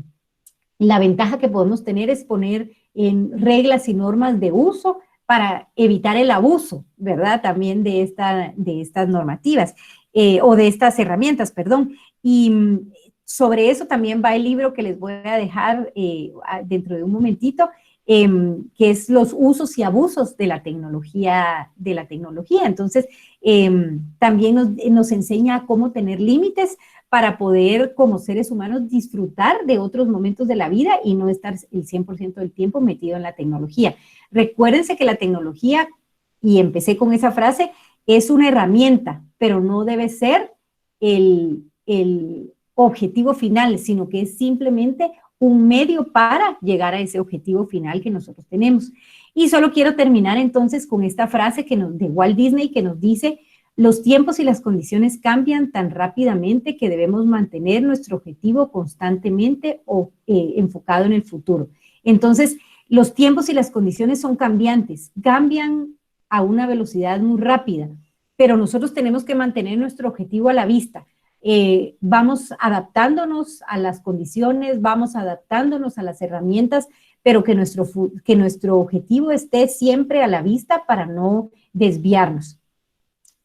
ventaja que podemos tener es poner en reglas y normas de uso para evitar el abuso, ¿verdad? También de estas normativas o de estas herramientas, perdón. Y sobre eso también va el libro que les voy a dejar dentro de un momentito, que es los usos y abusos de la tecnología. Entonces, también nos enseña cómo tener límites para poder, como seres humanos, disfrutar de otros momentos de la vida y no estar el 100% del tiempo metido en la tecnología. Recuérdense que la tecnología, y empecé con esa frase, es una herramienta, pero no debe ser el objetivo final, sino que es simplemente un medio para llegar a ese objetivo final que nosotros tenemos. Y solo quiero terminar entonces con esta frase de Walt Disney que nos dice: los tiempos y las condiciones cambian tan rápidamente que debemos mantener nuestro objetivo constantemente enfocado en el futuro. Entonces, los tiempos y las condiciones son cambiantes, cambian a una velocidad muy rápida, pero nosotros tenemos que mantener nuestro objetivo a la vista. Vamos adaptándonos a las condiciones, vamos adaptándonos a las herramientas, pero que nuestro objetivo esté siempre a la vista para no desviarnos.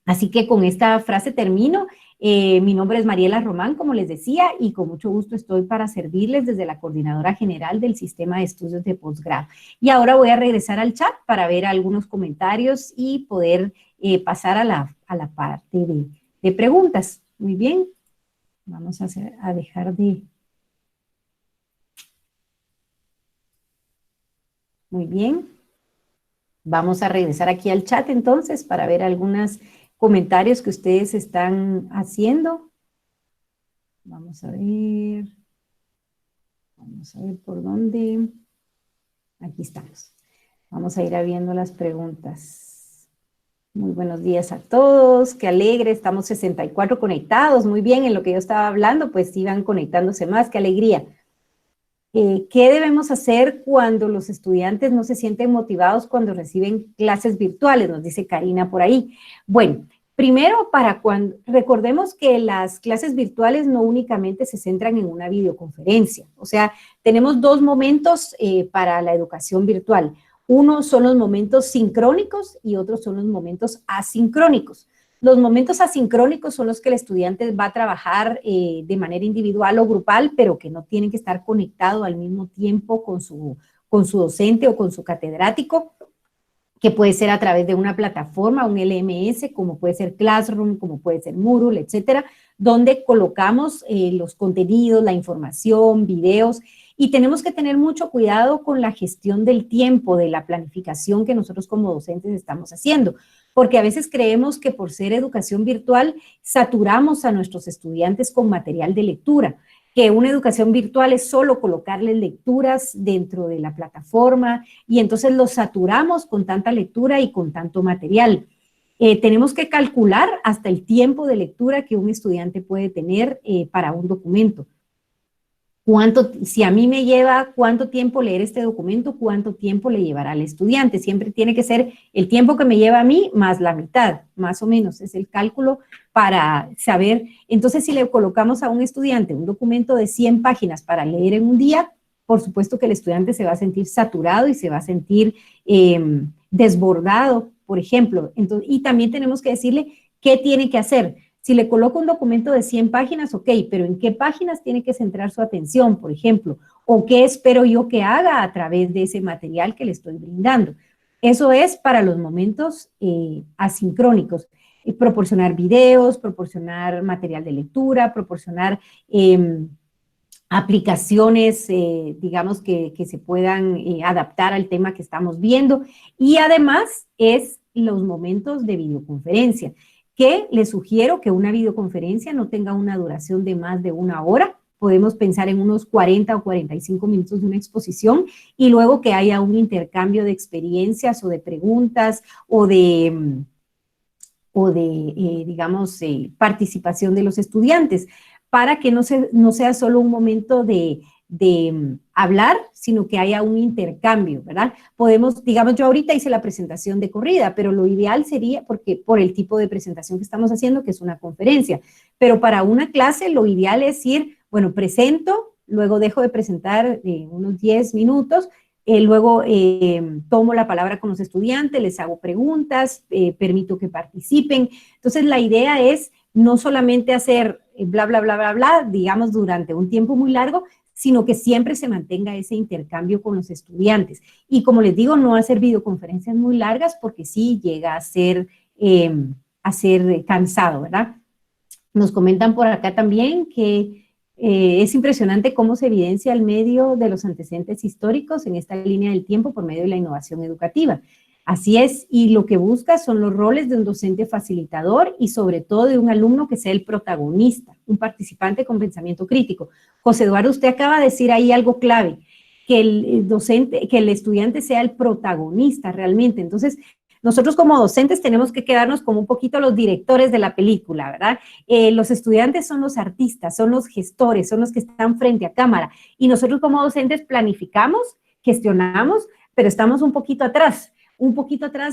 Así que con esta frase termino. Mi nombre es Mariela Román, como les decía, y con mucho gusto estoy para servirles desde la Coordinadora General del Sistema de Estudios de Posgrado. Y ahora voy a regresar al chat para ver algunos comentarios y poder pasar a la parte de preguntas. Muy bien, vamos a dejar de... Muy bien. Vamos a regresar aquí al chat entonces para ver algunos comentarios que ustedes están haciendo. Vamos a ver por dónde. Aquí estamos. Vamos a ir viendo las preguntas. Muy buenos días a todos, qué alegre, estamos 64 conectados, muy bien, en lo que yo estaba hablando, pues iban conectándose más, qué alegría. ¿Qué debemos hacer cuando los estudiantes no se sienten motivados cuando reciben clases virtuales? Nos dice Karina por ahí. Bueno, primero, recordemos que las clases virtuales no únicamente se centran en una videoconferencia. O sea, tenemos dos momentos para la educación virtual. Uno son los momentos sincrónicos y otros son los momentos asincrónicos. Los momentos asincrónicos son los que el estudiante va a trabajar de manera individual o grupal, pero que no tienen que estar conectados al mismo tiempo con su docente o con su catedrático, que puede ser a través de una plataforma, un LMS, como puede ser Classroom, como puede ser Moodle, etcétera, donde colocamos los contenidos, la información, videos, y tenemos que tener mucho cuidado con la gestión del tiempo, de la planificación que nosotros como docentes estamos haciendo, porque a veces creemos que por ser educación virtual saturamos a nuestros estudiantes con material de lectura, que una educación virtual es solo colocarles lecturas dentro de la plataforma y entonces los saturamos con tanta lectura y con tanto material. Tenemos que calcular hasta el tiempo de lectura que un estudiante puede tener para un documento. Si a mí me lleva cuánto tiempo leer este documento, cuánto tiempo le llevará al estudiante. Siempre tiene que ser el tiempo que me lleva a mí más la mitad, más o menos, es el cálculo para saber. Entonces, si le colocamos a un estudiante un documento de 100 páginas para leer en un día, por supuesto que el estudiante se va a sentir saturado y se va a sentir desbordado, por ejemplo. Entonces, y también tenemos que decirle qué tiene que hacer. Si le coloco un documento de 100 páginas, ok, pero ¿en qué páginas tiene que centrar su atención, por ejemplo? ¿O qué espero yo que haga a través de ese material que le estoy brindando? Eso es para los momentos asincrónicos. Proporcionar videos, proporcionar material de lectura, proporcionar aplicaciones, digamos, que se puedan adaptar al tema que estamos viendo. Y además es los momentos de videoconferencia, que les sugiero que una videoconferencia no tenga una duración de más de 1 hora. Podemos pensar en unos 40 o 45 minutos de una exposición y luego que haya un intercambio de experiencias o de preguntas o de digamos, participación de los estudiantes, para que no sea solo un momento de hablar, sino que haya un intercambio, ¿verdad? Podemos, digamos, yo ahorita hice la presentación de corrida, pero lo ideal sería, porque por el tipo de presentación que estamos haciendo, que es una conferencia, pero para una clase lo ideal es ir, bueno, presento, luego dejo de presentar unos 10 minutos, luego tomo la palabra con los estudiantes, les hago preguntas, permito que participen. Entonces, la idea es no solamente hacer bla, bla, bla, bla, bla, digamos, durante un tiempo muy largo, sino que siempre se mantenga ese intercambio con los estudiantes. Y como les digo, no hacer videoconferencias muy largas porque sí llega a ser cansado, ¿verdad? Nos comentan por acá también que es impresionante cómo se evidencia el medio de los antecedentes históricos en esta línea del tiempo por medio de la innovación educativa. Así es, y lo que busca son los roles de un docente facilitador y sobre todo de un alumno que sea el protagonista, un participante con pensamiento crítico. José Eduardo, usted acaba de decir ahí algo clave, que el docente, que el estudiante sea el protagonista realmente. Entonces, nosotros como docentes tenemos que quedarnos como un poquito los directores de la película, ¿verdad? Los estudiantes son los artistas, son los gestores, son los que están frente a cámara. Y nosotros como docentes planificamos, gestionamos, pero estamos un poquito atrás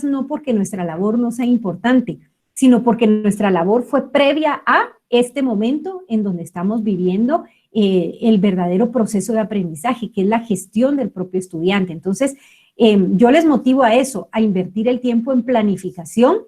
no porque nuestra labor no sea importante, sino porque nuestra labor fue previa a este momento en donde estamos viviendo el verdadero proceso de aprendizaje, que es la gestión del propio estudiante. Entonces, yo les motivo a eso, a invertir el tiempo en planificación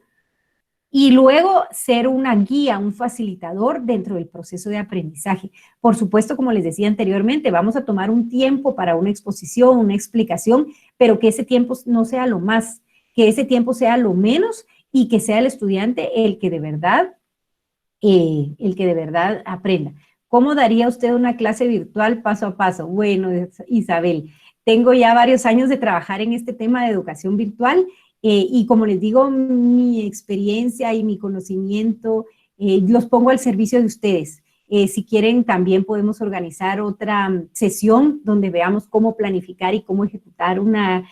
y luego ser una guía, un facilitador dentro del proceso de aprendizaje. Por supuesto, como les decía anteriormente, vamos a tomar un tiempo para una exposición, una explicación, pero que ese tiempo no sea lo más, que ese tiempo sea lo menos y que sea el estudiante el que de verdad aprenda. ¿Cómo daría usted una clase virtual paso a paso? Bueno, Isabel, tengo ya varios años de trabajar en este tema de educación virtual y como les digo, mi experiencia y mi conocimiento los pongo al servicio de ustedes. Si quieren, también podemos organizar otra sesión donde veamos cómo planificar y cómo ejecutar una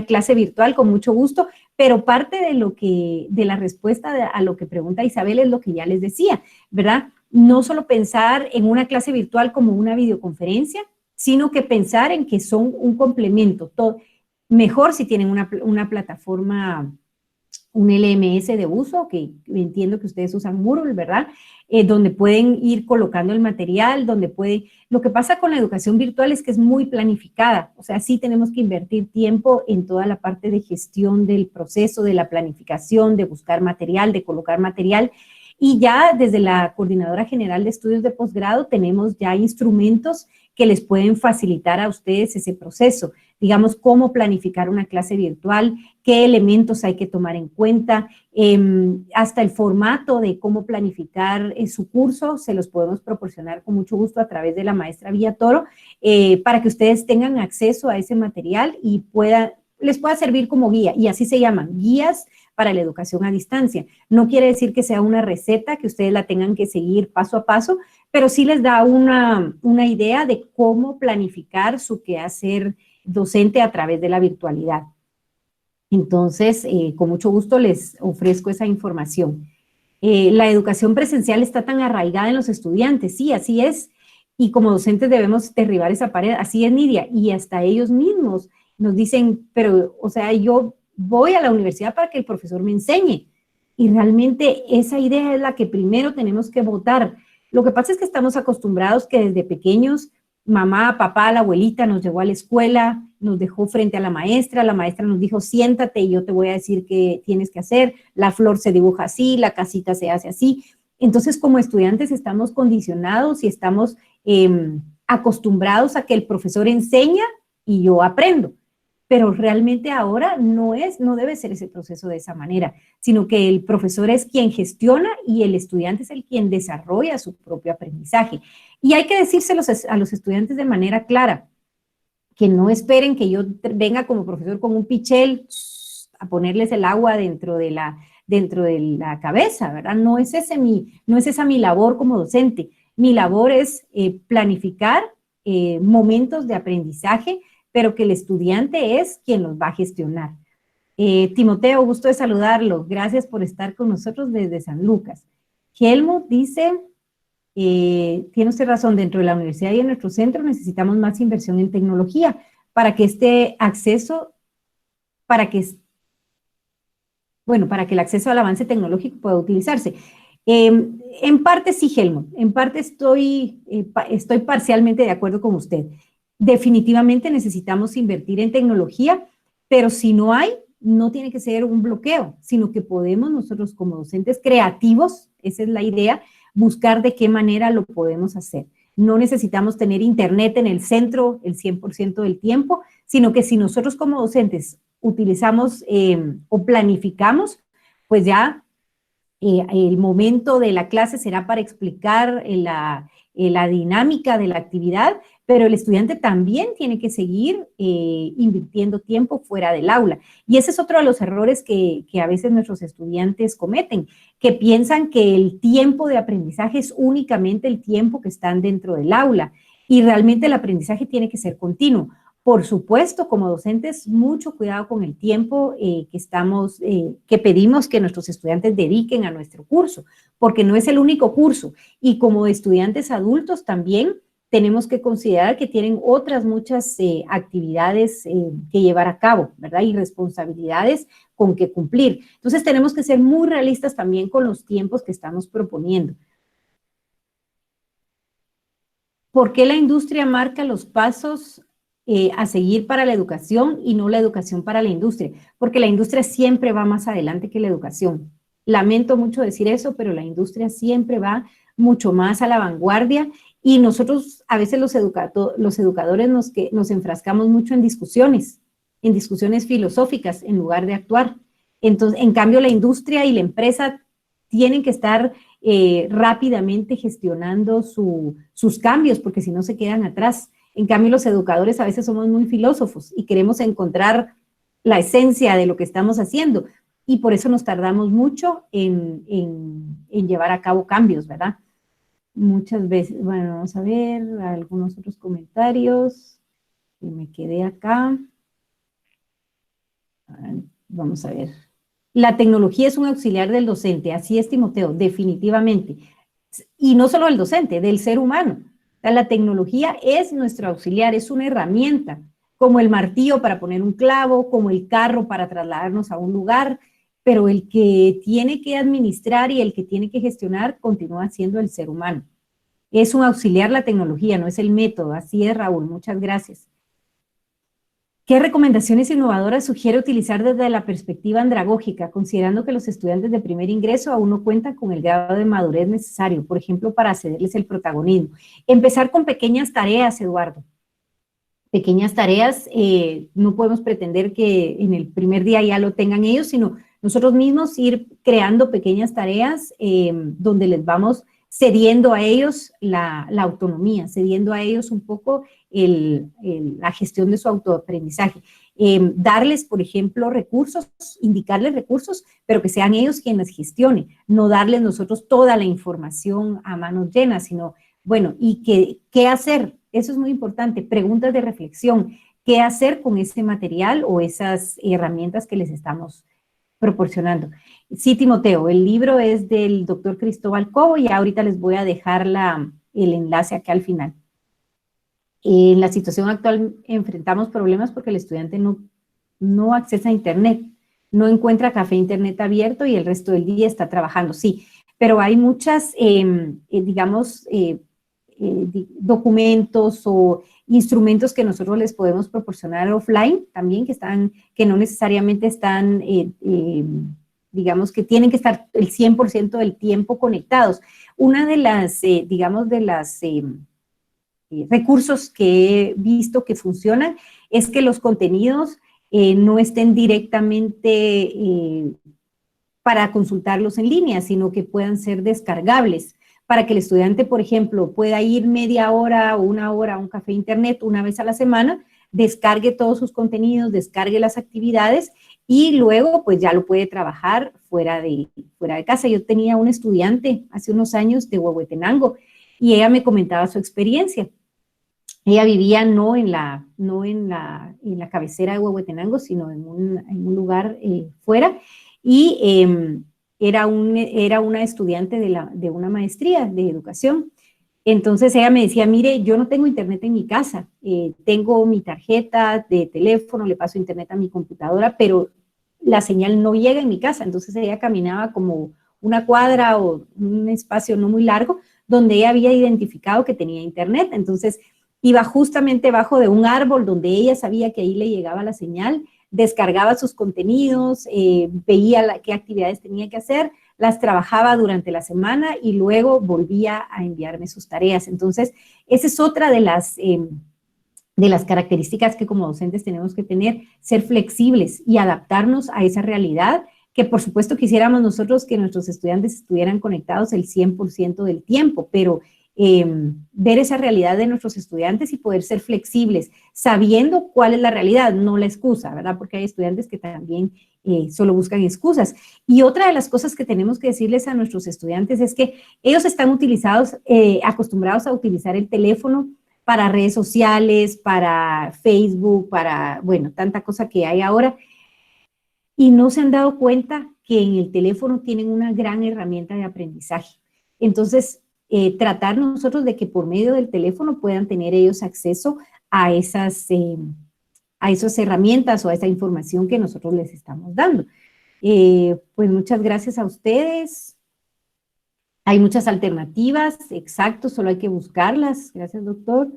clase virtual con mucho gusto, pero parte de la respuesta a lo que pregunta Isabel es lo que ya les decía, ¿verdad? No solo pensar en una clase virtual como una videoconferencia, sino que pensar en que son un complemento. Mejor si tienen una plataforma, un LMS de uso, que entiendo que ustedes usan Moodle, ¿verdad? Donde pueden ir colocando el material, Lo que pasa con la educación virtual es que es muy planificada, o sea, sí tenemos que invertir tiempo en toda la parte de gestión del proceso, de la planificación, de buscar material, de colocar material, y ya desde la Coordinadora General de Estudios de Posgrado tenemos ya instrumentos que les pueden facilitar a ustedes ese proceso. Digamos, cómo planificar una clase virtual, qué elementos hay que tomar en cuenta, hasta el formato de cómo planificar su curso, se los podemos proporcionar con mucho gusto a través de la maestra Villatoro, para que ustedes tengan acceso a ese material y les pueda servir como guía, y así se llaman, guías para la educación a distancia. No quiere decir que sea una receta que ustedes la tengan que seguir paso a paso, pero sí les da una idea de cómo planificar su quehacer docente a través de la virtualidad. Entonces, con mucho gusto les ofrezco esa información. La educación presencial está tan arraigada en los estudiantes, sí, así es, y como docentes debemos derribar esa pared, así es, Nidia, y hasta ellos mismos nos dicen, pero, o sea, yo voy a la universidad para que el profesor me enseñe, y realmente esa idea es la que primero tenemos que votar. Lo que pasa es que estamos acostumbrados que desde pequeños mamá, papá, la abuelita nos llevó a la escuela, nos dejó frente a la maestra nos dijo siéntate y yo te voy a decir qué tienes que hacer, la flor se dibuja así, la casita se hace así. Entonces, como estudiantes estamos condicionados y estamos acostumbrados a que el profesor enseña y yo aprendo. Pero realmente ahora no debe ser ese proceso de esa manera, sino que el profesor es quien gestiona y el estudiante es el quien desarrolla su propio aprendizaje. Y hay que decírselos a los estudiantes de manera clara, que no esperen que yo venga como profesor con un pichel a ponerles el agua dentro de la cabeza, ¿verdad? No es esa mi labor como docente. Mi labor es planificar momentos de aprendizaje, pero que el estudiante es quien los va a gestionar. Timoteo, gusto de saludarlo. Gracias por estar con nosotros desde San Lucas. Helmut dice, tiene usted razón, dentro de la universidad y en nuestro centro necesitamos más inversión en tecnología para que el acceso al avance tecnológico pueda utilizarse. En parte sí, Helmut, en parte estoy parcialmente de acuerdo con usted. Definitivamente necesitamos invertir en tecnología, pero si no hay, no tiene que ser un bloqueo, sino que podemos nosotros como docentes creativos, esa es la idea, buscar de qué manera lo podemos hacer. No necesitamos tener internet en el centro el 100% del tiempo, sino que si nosotros como docentes utilizamos o planificamos, pues ya el momento de la clase será para explicar la dinámica de la actividad, pero el estudiante también tiene que seguir invirtiendo tiempo fuera del aula. Y ese es otro de los errores que a veces nuestros estudiantes cometen, que piensan que el tiempo de aprendizaje es únicamente el tiempo que están dentro del aula, y realmente el aprendizaje tiene que ser continuo. Por supuesto, como docentes, mucho cuidado con el tiempo que pedimos que nuestros estudiantes dediquen a nuestro curso, porque no es el único curso. Y como estudiantes adultos también tenemos que considerar que tienen otras muchas actividades que llevar a cabo, ¿verdad? Y responsabilidades con que cumplir. Entonces, tenemos que ser muy realistas también con los tiempos que estamos proponiendo. ¿Por qué la industria marca los pasos a seguir para la educación y no la educación para la industria? Porque la industria siempre va más adelante que la educación. Lamento mucho decir eso, pero la industria siempre va mucho más a la vanguardia y nosotros a veces los educadores nos enfrascamos mucho en discusiones filosóficas en lugar de actuar. Entonces, en cambio, la industria y la empresa tienen que estar rápidamente gestionando sus cambios, porque si no se quedan atrás. En cambio, los educadores a veces somos muy filósofos y queremos encontrar la esencia de lo que estamos haciendo, y por eso nos tardamos mucho en llevar a cabo cambios, ¿verdad? Muchas veces, bueno, vamos a ver algunos otros comentarios que me quedé acá. Vamos a ver. La tecnología es un auxiliar del docente, así es, Timoteo, definitivamente. Y no solo del docente, del ser humano. O sea, la tecnología es nuestro auxiliar, es una herramienta, como el martillo para poner un clavo, como el carro para trasladarnos a un lugar, pero el que tiene que administrar y el que tiene que gestionar continúa siendo el ser humano. Es un auxiliar la tecnología, no es el método. Así es, Raúl, muchas gracias. ¿Qué recomendaciones innovadoras sugiere utilizar desde la perspectiva andragógica, considerando que los estudiantes de primer ingreso aún no cuentan con el grado de madurez necesario, por ejemplo, para cederles el protagonismo? Empezar con pequeñas tareas, Eduardo. Pequeñas tareas, no podemos pretender que en el primer día ya lo tengan ellos, sino nosotros mismos ir creando pequeñas tareas donde les vamos cediendo a ellos la autonomía, cediendo a ellos un poco la gestión de su autoaprendizaje. Darles, por ejemplo, recursos, indicarles recursos, pero que sean ellos quienes gestionen, no darles nosotros toda la información a manos llenas, sino, bueno, ¿y qué hacer? Eso es muy importante, preguntas de reflexión, ¿qué hacer con ese material o esas herramientas que les estamos proporcionando? Sí, Timoteo, el libro es del doctor Cristóbal Cobo y ahorita les voy a dejar el enlace acá al final. En la situación actual enfrentamos problemas porque el estudiante no accesa a internet, no encuentra café internet abierto y el resto del día está trabajando, sí, pero hay muchas, digamos, documentos o instrumentos que nosotros les podemos proporcionar offline también, que no necesariamente están, digamos, que tienen que estar el 100% del tiempo conectados. Una de las, digamos, de las recursos que he visto que funcionan es que los contenidos no estén directamente para consultarlos en línea, sino que puedan ser descargables para que el estudiante, por ejemplo, pueda ir media hora o una hora a un café internet una vez a la semana, descargue todos sus contenidos, descargue las actividades y luego pues ya lo puede trabajar fuera de casa. Yo tenía una estudiante hace unos años de Huehuetenango y ella me comentaba su experiencia. Ella vivía no en la cabecera de Huehuetenango, sino en un lugar fuera, y era una estudiante de una maestría de educación. Entonces ella me decía, mire, yo no tengo internet en mi casa, tengo mi tarjeta de teléfono, le paso internet a mi computadora, pero la señal no llega en mi casa. Entonces ella caminaba como una cuadra o un espacio no muy largo donde ella había identificado que tenía internet. Entonces iba justamente debajo de un árbol donde ella sabía que ahí le llegaba la señal, descargaba sus contenidos, veía qué actividades tenía que hacer, las trabajaba durante la semana y luego volvía a enviarme sus tareas. Entonces, esa es otra de las características que como docentes tenemos que tener, ser flexibles y adaptarnos a esa realidad, que por supuesto quisiéramos nosotros que nuestros estudiantes estuvieran conectados el 100% del tiempo, pero ver esa realidad de nuestros estudiantes y poder ser flexibles, sabiendo cuál es la realidad, no la excusa, ¿verdad? Porque hay estudiantes que también solo buscan excusas. Y otra de las cosas que tenemos que decirles a nuestros estudiantes es que ellos están acostumbrados a utilizar el teléfono para redes sociales, para Facebook, para, bueno, tanta cosa que hay ahora, y no se han dado cuenta que en el teléfono tienen una gran herramienta de aprendizaje. Entonces, tratar nosotros de que por medio del teléfono puedan tener ellos acceso a esas herramientas o a esa información que nosotros les estamos dando. Pues muchas gracias a ustedes. Hay muchas alternativas, exacto, solo hay que buscarlas. Gracias, doctor.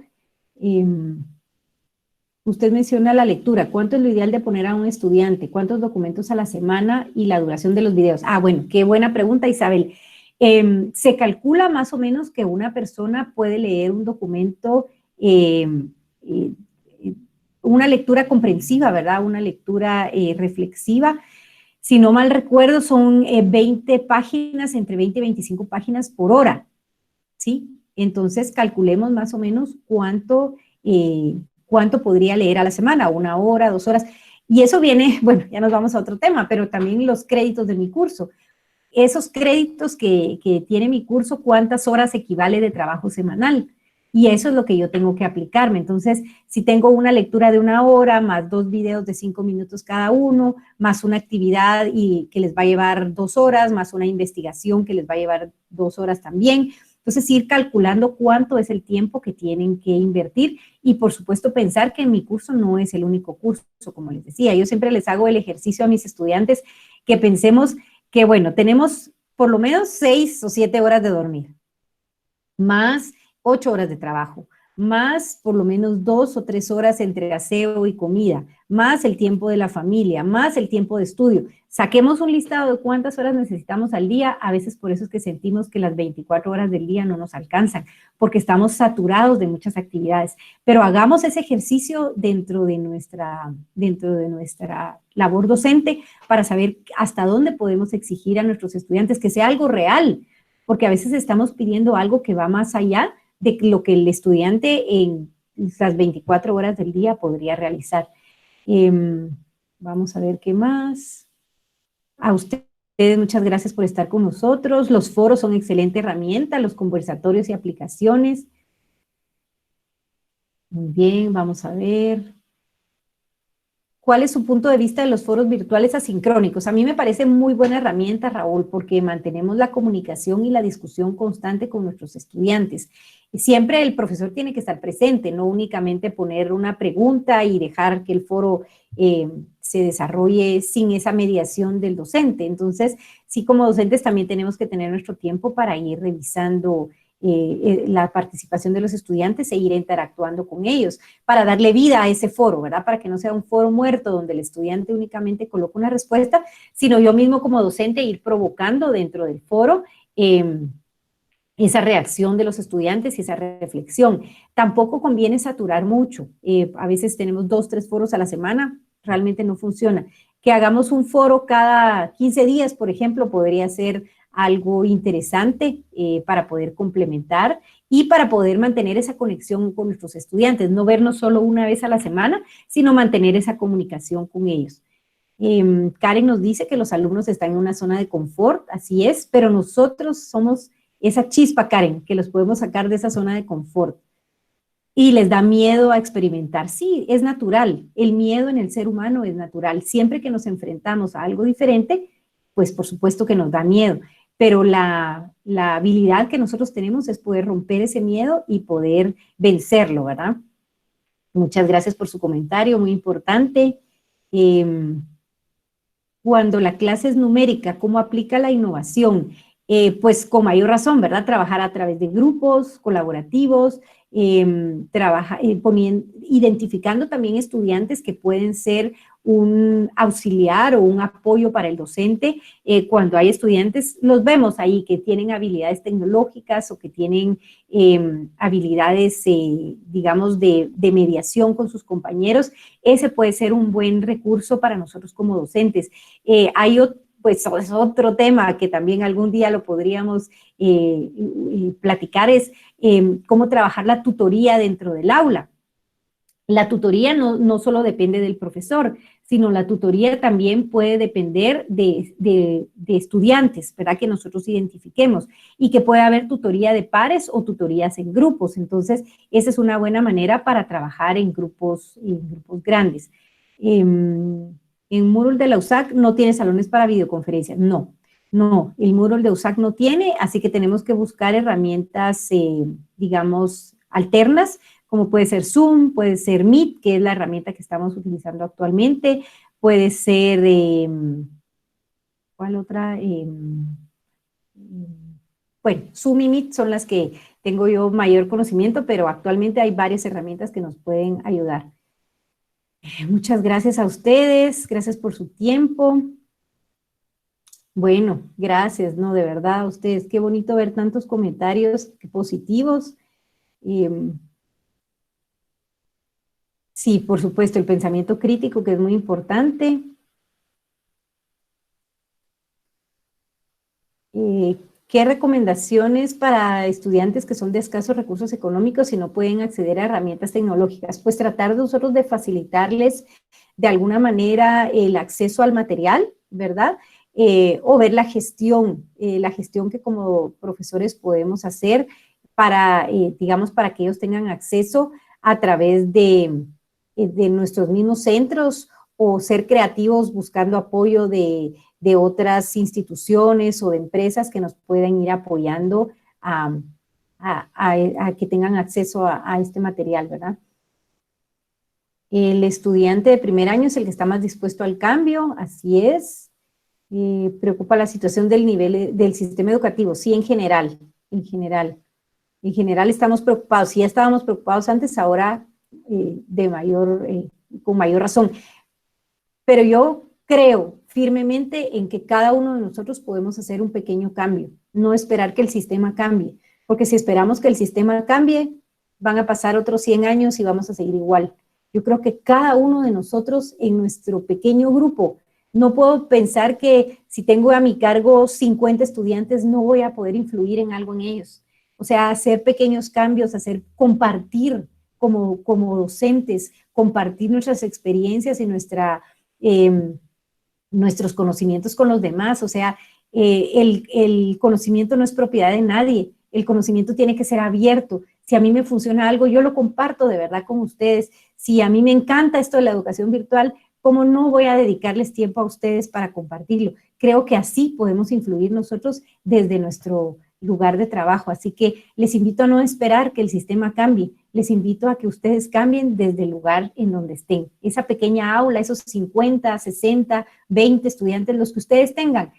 Usted menciona la lectura. ¿Cuánto es lo ideal de poner a un estudiante? ¿Cuántos documentos a la semana y la duración de los videos? Ah, bueno, qué buena pregunta, Isabel. Se calcula más o menos que una persona puede leer un documento, eh, eh, una lectura comprensiva, ¿verdad? Una lectura reflexiva. Si no mal recuerdo, son 20 páginas, entre 20 y 25 páginas por hora, ¿sí? Entonces, calculemos más o menos cuánto podría leer a la semana, 1 hora, 2 horas. Y eso viene, bueno, ya nos vamos a otro tema, pero también los créditos de mi curso. Esos créditos que tiene mi curso, ¿cuántas horas equivale de trabajo semanal? Y eso es lo que yo tengo que aplicarme. Entonces, si tengo una lectura de 1 hora, más 2 videos de 5 minutos cada uno, más una actividad que les va a llevar 2 horas, más una investigación que les va a llevar 2 horas también. Entonces, ir calculando cuánto es el tiempo que tienen que invertir y, por supuesto, pensar que mi curso no es el único curso, como les decía. Yo siempre les hago el ejercicio a mis estudiantes que pensemos que, bueno, tenemos por lo menos 6 o 7 horas de dormir, más 8 horas de trabajo, más por lo menos 2 o 3 horas entre aseo y comida, más el tiempo de la familia, más el tiempo de estudio. Saquemos un listado de cuántas horas necesitamos al día. A veces por eso es que sentimos que las 24 horas del día no nos alcanzan, porque estamos saturados de muchas actividades. Pero hagamos ese ejercicio dentro de nuestra labor docente para saber hasta dónde podemos exigir a nuestros estudiantes que sea algo real, porque a veces estamos pidiendo algo que va más allá de lo que el estudiante en las 24 horas del día podría realizar. Vamos a ver qué más. A ustedes muchas gracias por estar con nosotros. Los foros son excelente herramienta, los conversatorios y aplicaciones. Muy bien, vamos a ver. ¿Cuál es su punto de vista de los foros virtuales asincrónicos? A mí me parece muy buena herramienta, Raúl, porque mantenemos la comunicación y la discusión constante con nuestros estudiantes. Siempre el profesor tiene que estar presente, no únicamente poner una pregunta y dejar que el foro se desarrolle sin esa mediación del docente. Entonces, sí, como docentes también tenemos que tener nuestro tiempo para ir revisando la participación de los estudiantes e ir interactuando con ellos para darle vida a ese foro, ¿verdad? Para que no sea un foro muerto donde el estudiante únicamente coloca una respuesta, sino yo mismo como docente ir provocando dentro del foro esa reacción de los estudiantes y esa reflexión. Tampoco conviene saturar mucho. A veces tenemos 2, 3 foros a la semana, realmente no funciona. Que hagamos un foro cada 15 días, por ejemplo, podría ser algo interesante para poder complementar y para poder mantener esa conexión con nuestros estudiantes, no vernos solo una vez a la semana, sino mantener esa comunicación con ellos. Karen nos dice que los alumnos están en una zona de confort, así es, pero nosotros somos esa chispa, Karen, que los podemos sacar de esa zona de confort. Y les da miedo a experimentar. Sí, es natural. El miedo en el ser humano es natural. Siempre que nos enfrentamos a algo diferente, pues por supuesto que nos da miedo. Pero la habilidad que nosotros tenemos es poder romper ese miedo y poder vencerlo, ¿verdad? Muchas gracias por su comentario, muy importante. Cuando la clase es numérica, ¿cómo aplica la innovación? Pues con mayor razón, ¿verdad? Trabajar a través de grupos colaborativos, identificando también estudiantes que pueden ser un auxiliar o un apoyo para el docente. Cuando hay estudiantes, los vemos ahí que tienen habilidades tecnológicas o que tienen habilidades, digamos, de mediación con sus compañeros. Ese puede ser un buen recurso para nosotros como docentes. Hay pues es otro tema que también algún día lo podríamos platicar, es cómo trabajar la tutoría dentro del aula. La tutoría no solo depende del profesor, sino la tutoría también puede depender de estudiantes, ¿verdad? Que nosotros identifiquemos y que puede haber tutoría de pares o tutorías en grupos. Entonces, esa es una buena manera para trabajar en grupos grandes. En Moodle de la USAC no tiene salones para videoconferencias. No, el Moodle de USAC no tiene, así que tenemos que buscar herramientas, digamos, alternas, como puede ser Zoom, puede ser Meet, que es la herramienta que estamos utilizando actualmente, puede ser, ¿cuál otra? Bueno, Zoom y Meet son las que tengo yo mayor conocimiento, pero actualmente hay varias herramientas que nos pueden ayudar. Muchas gracias a ustedes, gracias por su tiempo. Bueno, gracias, no, de verdad a ustedes, qué bonito ver tantos comentarios positivos. Sí, por supuesto, el pensamiento crítico, que es muy importante. ¿Qué recomendaciones para estudiantes que son de escasos recursos económicos y no pueden acceder a herramientas tecnológicas? Pues tratar nosotros de facilitarles de alguna manera el acceso al material, ¿verdad? O ver la gestión que como profesores podemos hacer para, digamos, para que ellos tengan acceso a través de nuestros mismos centros, o ser creativos buscando apoyo de otras instituciones o de empresas que nos puedan ir apoyando a que tengan acceso a este material, ¿verdad? El estudiante de primer año es el que está más dispuesto al cambio, así es. Preocupa la situación del nivel del sistema educativo, sí, en general. En general estamos preocupados, si ya estábamos preocupados antes, ahora con mayor razón. Pero yo creo firmemente en que cada uno de nosotros podemos hacer un pequeño cambio, no esperar que el sistema cambie, porque si esperamos que el sistema cambie, van a pasar otros 100 años y vamos a seguir igual. Yo creo que cada uno de nosotros en nuestro pequeño grupo, no puedo pensar que si tengo a mi cargo 50 estudiantes no voy a poder influir en algo en ellos. O sea, hacer pequeños cambios, compartir como docentes, compartir nuestras experiencias y nuestros conocimientos con los demás. O sea, el conocimiento no es propiedad de nadie, el conocimiento tiene que ser abierto. Si a mí me funciona algo, yo lo comparto de verdad con ustedes. Si a mí me encanta esto de la educación virtual, ¿cómo no voy a dedicarles tiempo a ustedes para compartirlo? Creo que así podemos influir nosotros desde nuestro lugar de trabajo. Así que les invito a no esperar que el sistema cambie, les invito a que ustedes cambien desde el lugar en donde estén. Esa pequeña aula, esos 50, 60, 20 estudiantes, los que ustedes tengan,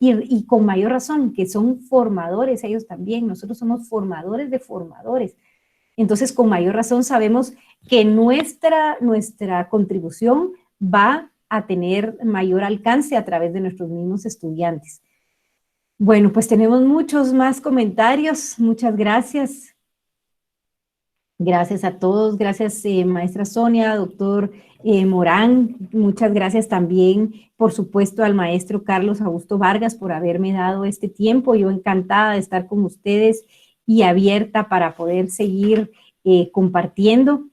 y con mayor razón, que son formadores ellos también, nosotros somos formadores de formadores. Entonces, con mayor razón sabemos que nuestra contribución va a tener mayor alcance a través de nuestros mismos estudiantes. Bueno, pues tenemos muchos más comentarios. Muchas gracias. Gracias a todos. Gracias, maestra Sonia, doctor Morán. Muchas gracias también, por supuesto, al maestro Carlos Augusto Vargas por haberme dado este tiempo. Yo encantada de estar con ustedes y abierta para poder seguir compartiendo.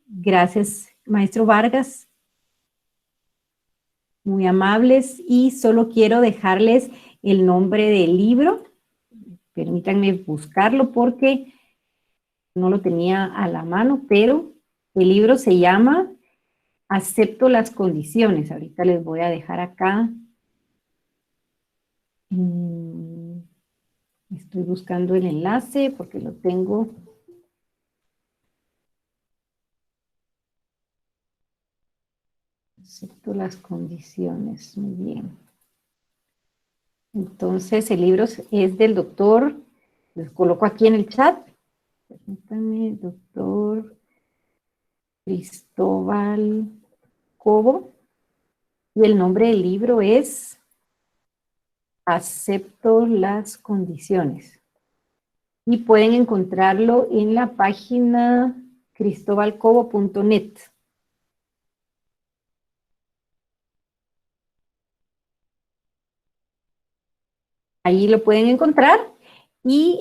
Gracias, maestro Vargas. Muy amables, y solo quiero dejarles el nombre del libro. Permítanme buscarlo porque no lo tenía a la mano, pero el libro se llama Acepto las condiciones. Ahorita les voy a dejar acá. Estoy buscando el enlace porque lo tengo. Acepto las condiciones, muy bien. Entonces, el libro es del doctor, les coloco aquí en el chat. Permítanme, doctor Cristóbal Cobo. Y el nombre del libro es Acepto las condiciones. Y pueden encontrarlo en la página cristobalcobo.net. Ahí lo pueden encontrar y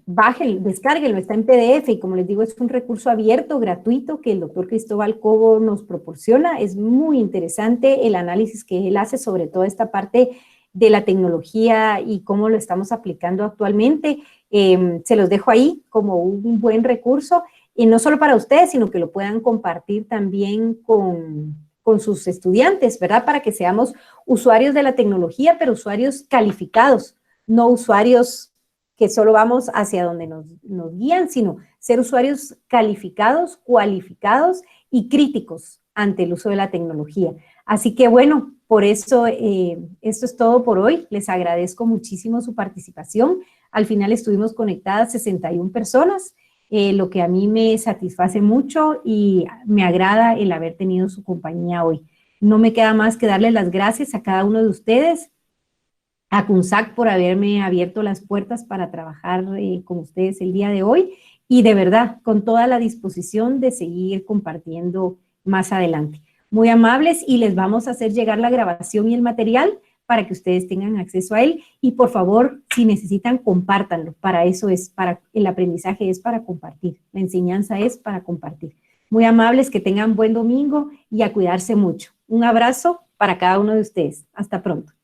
descárguenlo, está en PDF y como les digo es un recurso abierto, gratuito, que el doctor Cristóbal Cobo nos proporciona. Es muy interesante el análisis que él hace sobre toda esta parte de la tecnología y cómo lo estamos aplicando actualmente. Se los dejo ahí como un buen recurso, y no solo para ustedes, sino que lo puedan compartir también con sus estudiantes, ¿verdad? Para que seamos usuarios de la tecnología, pero usuarios calificados, no usuarios que solo vamos hacia donde nos guían, sino ser usuarios calificados, cualificados y críticos ante el uso de la tecnología. Así que bueno, por eso esto es todo por hoy. Les agradezco muchísimo su participación. Al final estuvimos conectadas 61 personas. lo que a mí me satisface mucho y me agrada el haber tenido su compañía hoy. No me queda más que darles las gracias a cada uno de ustedes, a CUNSAC por haberme abierto las puertas para trabajar con ustedes el día de hoy y de verdad con toda la disposición de seguir compartiendo más adelante. Muy amables y les vamos a hacer llegar la grabación y el material para que ustedes tengan acceso a él y por favor, si necesitan, compártanlo. Para eso es, el aprendizaje es para compartir, la enseñanza es para compartir. Muy amables, que tengan buen domingo y a cuidarse mucho. Un abrazo para cada uno de ustedes. Hasta pronto.